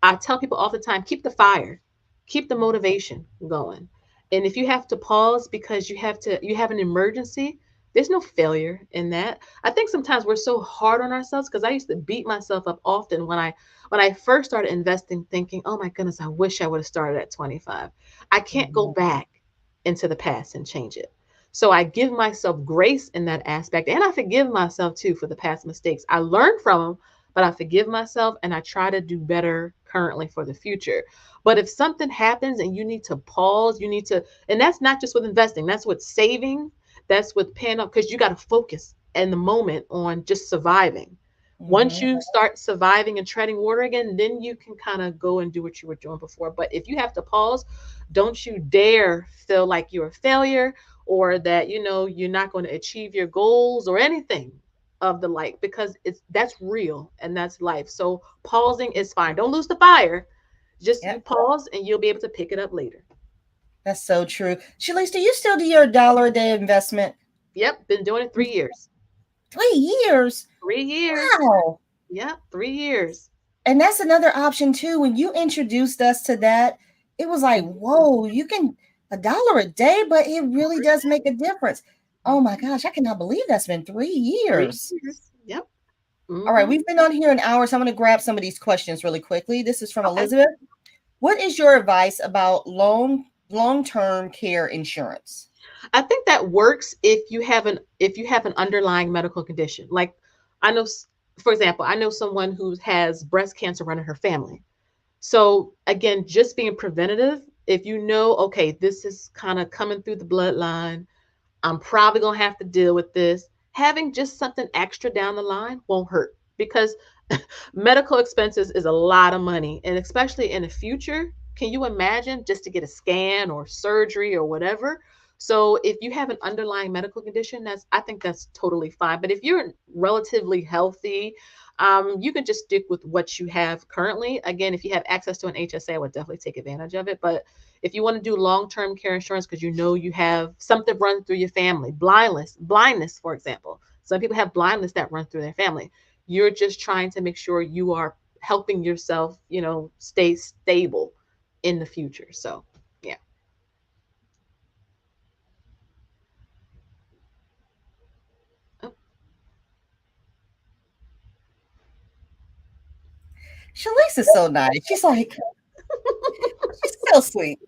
I tell people all the time, keep the fire, keep the motivation going. And if you have to pause because you have an emergency, there's no failure in that. I think sometimes we're so hard on ourselves because I used to beat myself up often when I first started investing, thinking, oh my goodness, I wish I would have started at 25. I can't go Mhm. back into the past and change it. So I give myself grace in that aspect. And I forgive myself too for the past mistakes. I learned from them, but I forgive myself and I try to do better currently for the future. But if something happens and you need to pause, and that's not just with investing, that's with saving, that's with paying up, because you got to focus in the moment on just surviving. Once Mhm. you start surviving and treading water again, then you can kind of go and do what you were doing before. But if you have to pause, don't you dare feel like you're a failure or that you're not going to achieve your goals or anything of the like, because that's real and that's life. So pausing is fine. Don't lose the fire. Just you Yep, pause and you'll be able to pick it up later. that's so true. Shalise, do you still do your dollar a day investment? Yep, been doing it 3 years. 3 years. 3 years. Wow. Yep, 3 years. And that's another option too. When you introduced us to that, it was like, whoa, you can $1 a day, but it really does make a difference. Oh my gosh, I cannot believe that's been 3 years. 3 years. Yep. All right, we've been on here an hour, so I'm going to grab some of these questions really quickly. This is from Elizabeth. What is your advice about long-term care insurance? I think that works if you have an underlying medical condition. Like I know, for example, I know someone who has breast cancer running her family. So again, just being preventative, if you know, okay, this is kind of coming through the bloodline, I'm probably going to have to deal with this. Having just something extra down the line won't hurt, because medical expenses is a lot of money. And especially in the future, can you imagine just to get a scan or surgery or whatever? So if you have an underlying medical condition, I think that's totally fine. But if you're relatively healthy, you can just stick with what you have currently. Again, if you have access to an HSA, I would definitely take advantage of it. But if you want to do long-term care insurance because you know you have something run through your family, blindness, for example. Some people have blindness that run through their family. You're just trying to make sure you are helping yourself, stay stable in the future. So, yeah. Oh. Shalise is so nice. She's like, she's so sweet.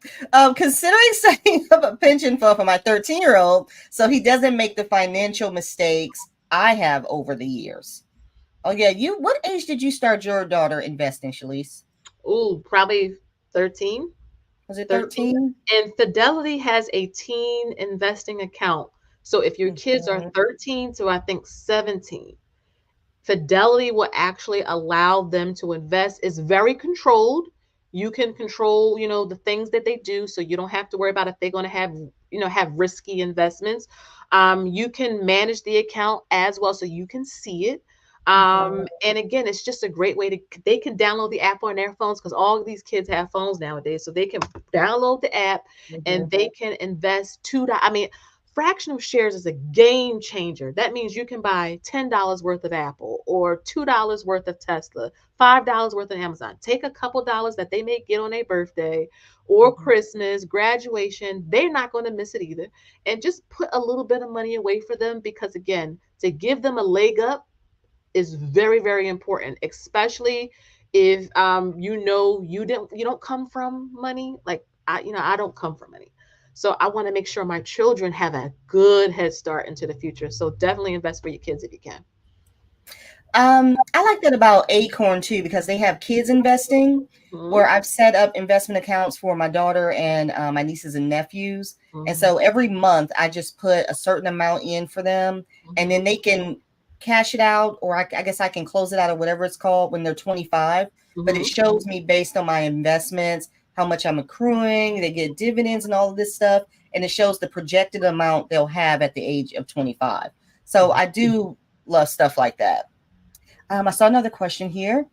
Considering setting up a pension fund for my 13-year-old so he doesn't make the financial mistakes I have over the years. Oh yeah, what age did you start your daughter investing, Shalise? Ooh, probably 13. Was it 13? And Fidelity has a teen investing account. So if your kids are 13 to I think 17, Fidelity will actually allow them to invest. It's very controlled. You can control, the things that they do, so you don't have to worry about if they're going to have risky investments. You can manage the account as well, so you can see it. And again, it's just a great way they can download the app on their phones, because all of these kids have phones nowadays, so they can download the app and they can invest I mean, fractional shares is a game changer. That means you can buy $10 worth of Apple or $2 worth of Tesla, $5 worth of Amazon. Take a couple dollars that they may get on their birthday or Christmas, graduation. They're not going to miss it either. And just put a little bit of money away for them, because again, to give them a leg up is very, very important, especially if you don't come from money. Like I don't come from money. So I want to make sure my children have a good head start into the future. So definitely invest for your kids if you can. I like that about Acorn too, because they have kids investing, where I've set up investment accounts for my daughter and my nieces and nephews. And so every month I just put a certain amount in for them, and then they can cash it out, or I guess I can close it out, or whatever it's called, when they're 25. But it shows me based on my investments how much I'm accruing. They get dividends and all of this stuff, and it shows the projected amount they'll have at the age of 25. So I do love stuff like that. I saw another question here.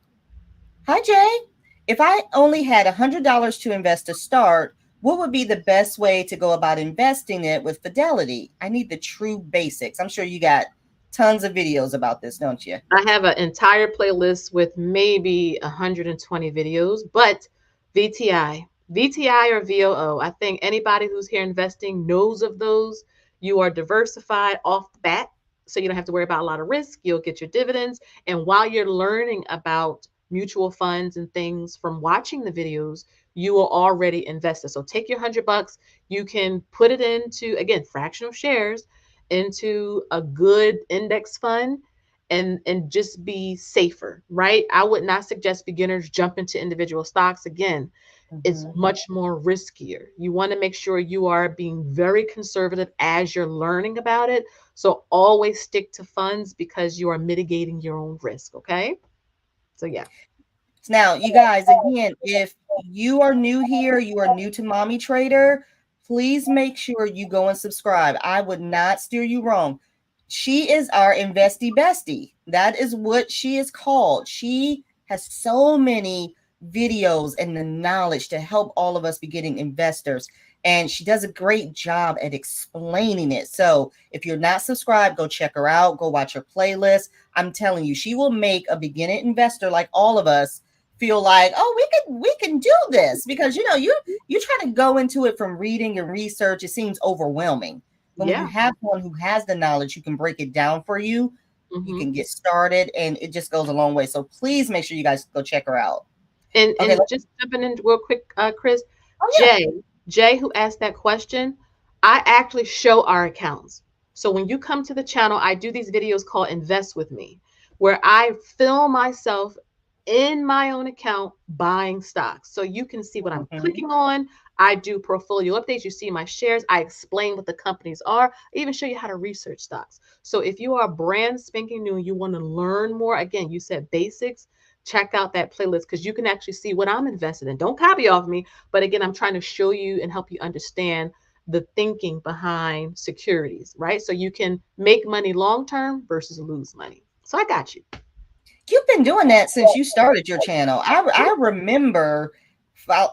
Hi, Jay. If I only had $100 to invest to start, what would be the best way to go about investing it with Fidelity? I need the true basics. I'm sure you got tons of videos about this, don't you? I have an entire playlist with maybe 120 videos, but VTI or VOO, I think anybody who's here investing knows of those. You are diversified off the bat, so you don't have to worry about a lot of risk. You'll get your dividends. And while you're learning about mutual funds and things from watching the videos, you are already invested. So take your $100, you can put it into, again, fractional shares, into a good index fund, and just be safer, right? I would not suggest beginners jump into individual stocks. Again, it's much more riskier. You want to make sure you are being very conservative as you're learning about it. So always stick to funds, because you are mitigating your own risk. Okay. So yeah. Now, you guys, again, if you are new here, you are new to Mommy Trader, please make sure you go and subscribe. I would not steer you wrong. She is our investy bestie. That is what she is called. She has so many videos and the knowledge to help all of us beginning investors. And she does a great job at explaining it. So if you're not subscribed, go check her out. Go watch her playlist. I'm telling you, she will make a beginning investor like all of us feel like, oh, we could we can do this, because you try to go into it from reading and research, it seems overwhelming. But when you have someone who has the knowledge, who can break it down for you, you can get started, and it just goes a long way. So please make sure you guys go check her out. And just jumping in real quick, Chris, Jay, who asked that question, I actually show our accounts. So when you come to the channel, I do these videos called Invest With Me, where I film myself in my own account buying stocks. So you can see what I'm clicking on. I do portfolio updates. You see my shares. I explain what the companies are. I even show you how to research stocks. So if you are brand spanking new and you want to learn more, again, you said basics, check out that playlist, because you can actually see what I'm invested in. Don't copy off me. But again, I'm trying to show you and help you understand the thinking behind securities, right? So you can make money long-term versus lose money. So I got you. You've been doing that since you started your channel. I remember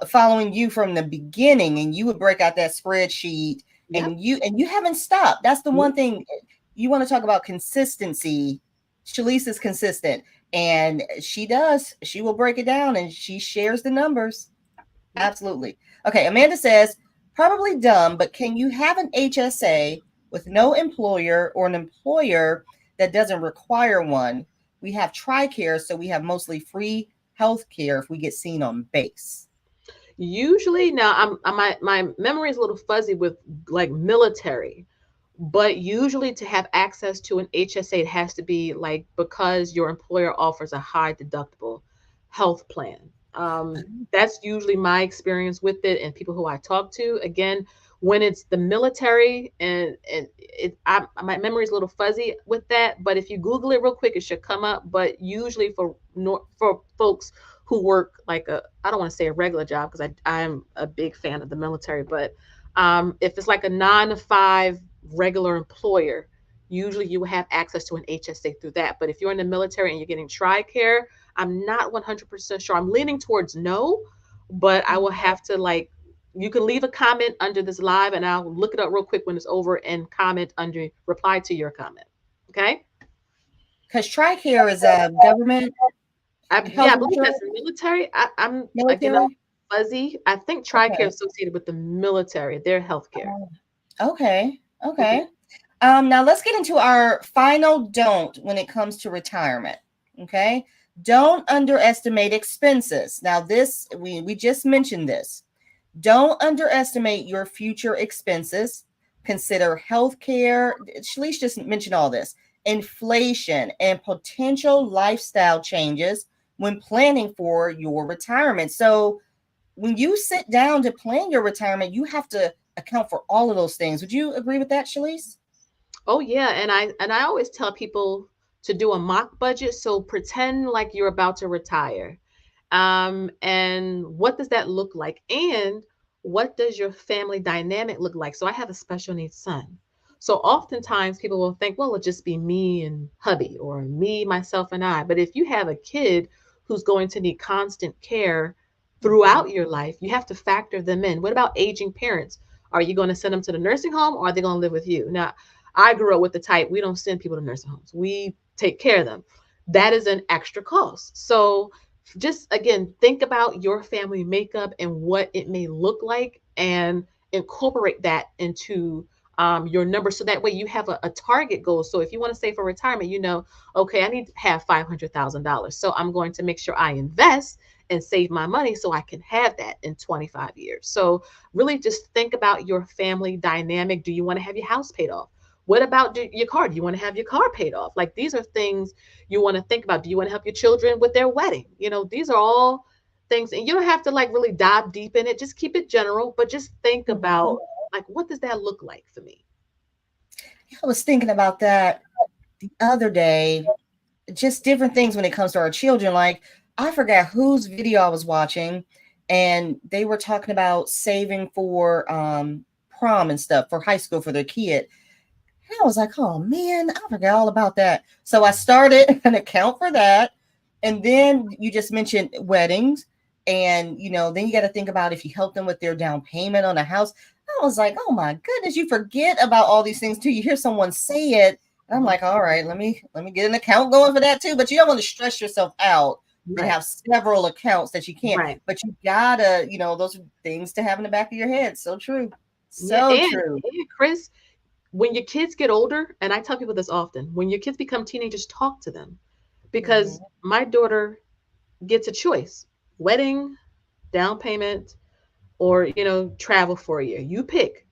following you from the beginning, and you would break out that spreadsheet, and you haven't stopped. That's the one thing you want to talk about, consistency. Shalise is consistent, and she does. She will break it down, and she shares the numbers. Absolutely. Okay, Amanda says, probably dumb, but can you have an HSA with no employer, or an employer that doesn't require one? We have TRICARE, so we have mostly free health care if we get seen on base. Usually, now my memory is a little fuzzy with like military, but usually to have access to an HSA, it has to be like because your employer offers a high deductible health plan. That's usually my experience with it, and people who I talk to. Again, when it's the military, and my memory is a little fuzzy with that, but if you Google it real quick, it should come up. But usually for folks who work like I don't want to say a regular job, because I'm a big fan of the military, but if it's like a 9-to-5 regular employer, usually you have access to an HSA through that. But if you're in the military and you're getting TRICARE, I'm not 100% sure. I'm leaning towards no, but I will have to you can leave a comment under this live, and I'll look it up real quick when it's over and reply to your comment. Okay? Because TRICARE is a government. I believe that's military. I'm again fuzzy. I think TRICARE is associated with the military, their healthcare. Okay. Now let's get into our final don't when it comes to retirement. Okay. Don't underestimate expenses. Now this, we just mentioned this. Don't underestimate your future expenses. Consider healthcare. Shalise just mentioned all this. Inflation and potential lifestyle changes when planning for your retirement. So when you sit down to plan your retirement, you have to account for all of those things. Would you agree with that, Shalise? Oh yeah, and I always tell people to do a mock budget. So pretend like you're about to retire. And what does that look like? And what does your family dynamic look like? So I have a special needs son. So oftentimes people will think, well, it'll just be me and hubby, or me, myself, and I. But if you have a kid who's going to need constant care throughout your life, you have to factor them in. What about aging parents? Are you going to send them to the nursing home, or are they going to live with you? Now, I grew up with the type, we don't send people to nursing homes. We take care of them. That is an extra cost. So just, again, think about your family makeup and what it may look like, and incorporate that into your number. So that way you have a target goal. So if you want to save for retirement, okay, I need to have $500,000. So I'm going to make sure I invest and save my money so I can have that in 25 years. So really just think about your family dynamic. Do you want to have your house paid off? What about your car? Do you want to have your car paid off? Like, these are things you want to think about. Do you want to help your children with their wedding? These are all things, and you don't have to really dive deep in it. Just keep it general, but just think about what does that look like for me? I was thinking about that the other day, just different things when it comes to our children. Like, I forgot whose video I was watching, and they were talking about saving for prom and stuff for high school for their kid. And I was like, oh man, I forgot all about that. So I started an account for that. And then you just mentioned weddings. And, then you got to think about if you help them with their down payment on a house. I was like, oh my goodness, you forget about all these things too. You hear someone say it. And I'm like, all right, let me get an account going for that too. But you don't want to stress yourself out and have several accounts that you can't. Right. But you gotta, those are things to have in the back of your head. So true. Yeah, So true. and Chris, when your kids get older, and I tell people this often, when your kids become teenagers, talk to them. Because my daughter gets a choice: wedding, down payment, or travel for a year. You pick.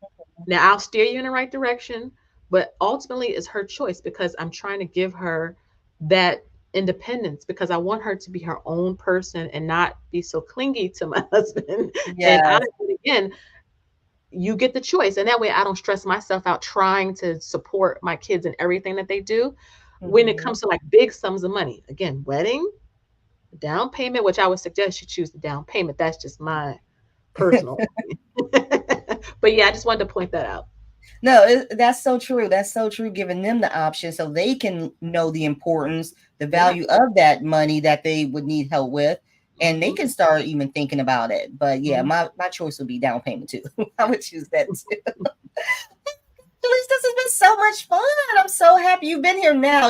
Now I'll steer you in the right direction, but ultimately it's her choice, because I'm trying to give her that independence, because I want her to be her own person and not be so clingy to my husband. And Yes. again, you get the choice, and that way I don't stress myself out trying to support my kids in everything that they do. When it comes to like big sums of money, again, wedding, down payment, which I would suggest you choose the down payment. That's just my personal but yeah, I just wanted to point that out. No, that's so true. That's so true. Giving them the option so they can know the importance, the value of that money that they would need help with, and they can start even thinking about it. But yeah, my choice would be down payment too. I would choose that too. Juliet, this has been so much fun. I'm so happy you've been here now.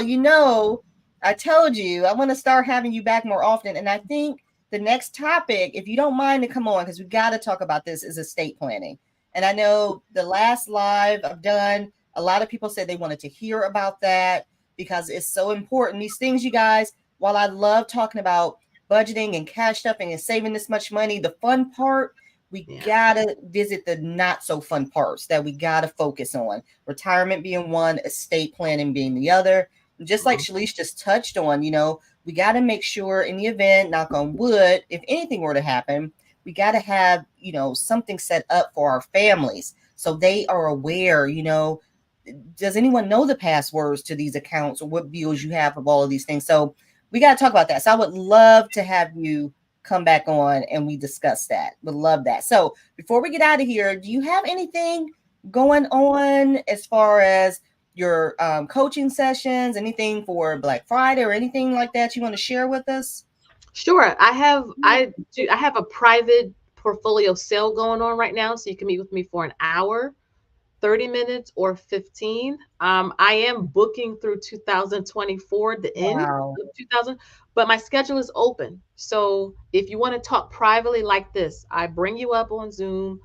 I told you I want to start having you back more often. And I think the next topic, if you don't mind to come on, because we got to talk about this, is estate planning. And I know the last live I've done, a lot of people said they wanted to hear about that because it's so important. These things, you guys, while I love talking about budgeting and cash stuffing and saving this much money, the fun part, we gotta visit the not so fun parts that we gotta focus on. Retirement being one, estate planning being the other. Just like Shalice just touched on, we gotta make sure in the event, knock on wood, if anything were to happen, we gotta have, something set up for our families so they are aware, does anyone know the passwords to these accounts or what bills you have of all of these things? So we gotta talk about that. So I would love to have you come back on and we discuss that. Would love that. So before we get out of here, do you have anything going on as far as your coaching sessions, anything for Black Friday or anything like that you want to share with us? Sure. I have a private portfolio sale going on right now, so you can meet with me for an hour, 30 minutes, or 15. I am booking through 2024, the end of 2000, but my schedule is open. So if you want to talk privately like this, I bring you up on Zoom.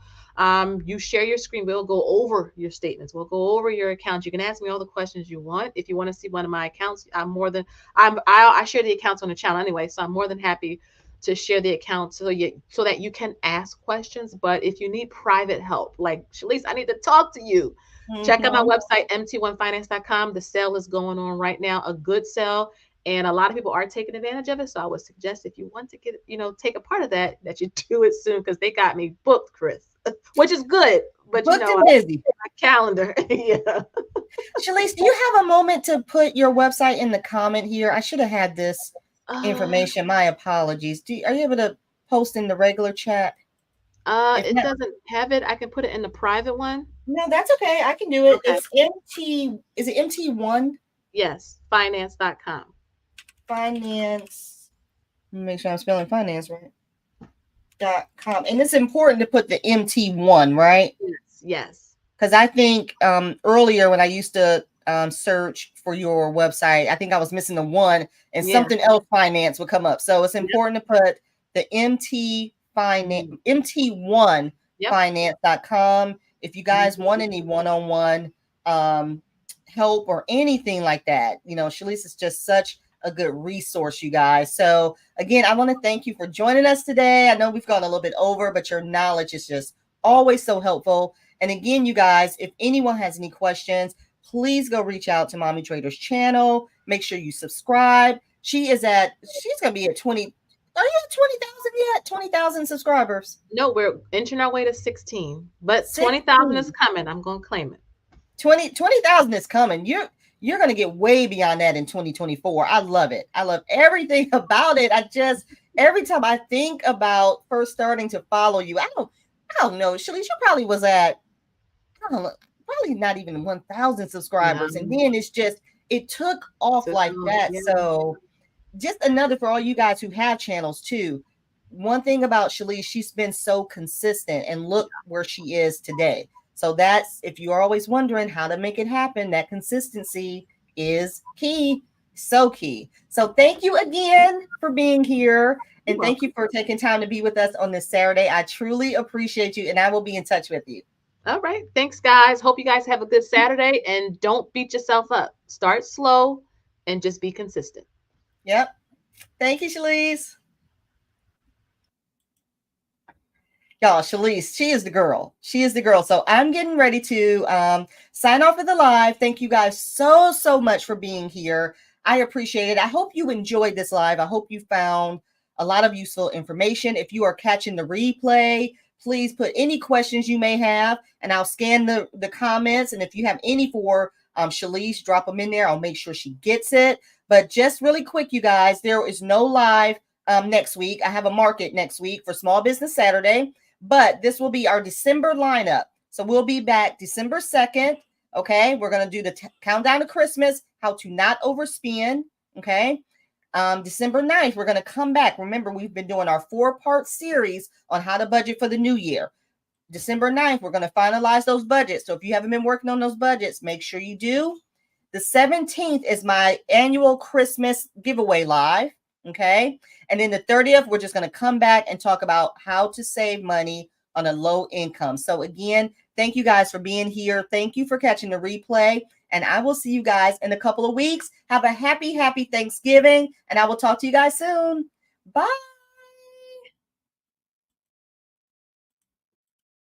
You share your screen. We'll go over your statements. We'll go over your accounts. You can ask me all the questions you want. If you want to see one of my accounts, I share the accounts on the channel anyway, so I'm more than happy to share the account so that you can ask questions. But if you need private help, like Shalice, I need to talk to you. Check out my website, mt1finance.com. The sale is going on right now, a good sale, and a lot of people are taking advantage of it. So I would suggest if you want to get, take a part of that you do it soon, because they got me booked, Chris, which is good. But booked and busy. My calendar. Yeah. Shalice, do you have a moment to put your website in the comment here? I should have had this information. My apologies. Are you able to post in the regular chat? It doesn't have it. I can put it in the private one. No, that's okay. I can do it. Okay. It's MT. Is it MT1? Yes, finance.com. Finance. Make sure I'm spelling finance right. .com. And it's important to put the MT1, right? Yes. Because I think earlier when I used to search for your website, I think I was missing the one and something else finance would come up. So it's important to put the MT1 finance.com. If you guys want any one-on-one help or anything like that, Shalice is just such a good resource, you guys. So again, I want to thank you for joining us today. I know we've gone a little bit over, but your knowledge is just always so helpful. And again, you guys, if anyone has any questions, please go reach out to Mommy Trader's channel. Make sure you subscribe. She's going to be at 20. Are you at 20,000 yet? 20,000 subscribers? No, we're inching our way to 16, but 20,000 is coming. I'm going to claim it. 20,000 is coming. You're going to get way beyond that in 2024. I love it. I love everything about it. Every time I think about first starting to follow you, I don't know. Shalice, you probably was at, probably not even 1,000 subscribers. And then it took off like that. Yeah. So just another for all you guys who have channels too. One thing about Shalice, she's been so consistent, and look where she is today. So that's, if you're always wondering how to make it happen, that consistency is key. So key. So thank you again for being here. And You're thank you for taking time to be with us on this Saturday. I truly appreciate you, and I will be in touch with you. All right. Thanks, guys. Hope you guys have a good Saturday, and don't beat yourself up. Start slow and just be consistent. Yep. Thank you, Shalise. Y'all, Shalise, she is the girl. She is the girl. So I'm getting ready to sign off of the live. Thank you guys so much for being here. I appreciate it. I hope you enjoyed this live. I hope you found a lot of useful information. If you are catching the replay, please put any questions you may have, and I'll scan the comments. And if you have any for Shalise, drop them in there. I'll make sure she gets it. But just really quick, you guys, there is no live next week. I have a market next week for Small Business Saturday, but this will be our December lineup. So we'll be back December 2nd. Okay, we're going to do the countdown to Christmas, how to not overspend. Okay, December 9th, we're going to come back. Remember, we've been doing our 4-part series on how to budget for the new year. December 9th, we're going to finalize those budgets. So if you haven't been working on those budgets, make sure you do. The 17th is my annual Christmas giveaway live. Okay, and then the 30th, we're just going to come back and talk about how to save money on a low income. So again, thank you guys for being here. Thank you for catching the replay. And I will see you guys in a couple of weeks. Have a happy Thanksgiving. And I will talk to you guys soon. Bye.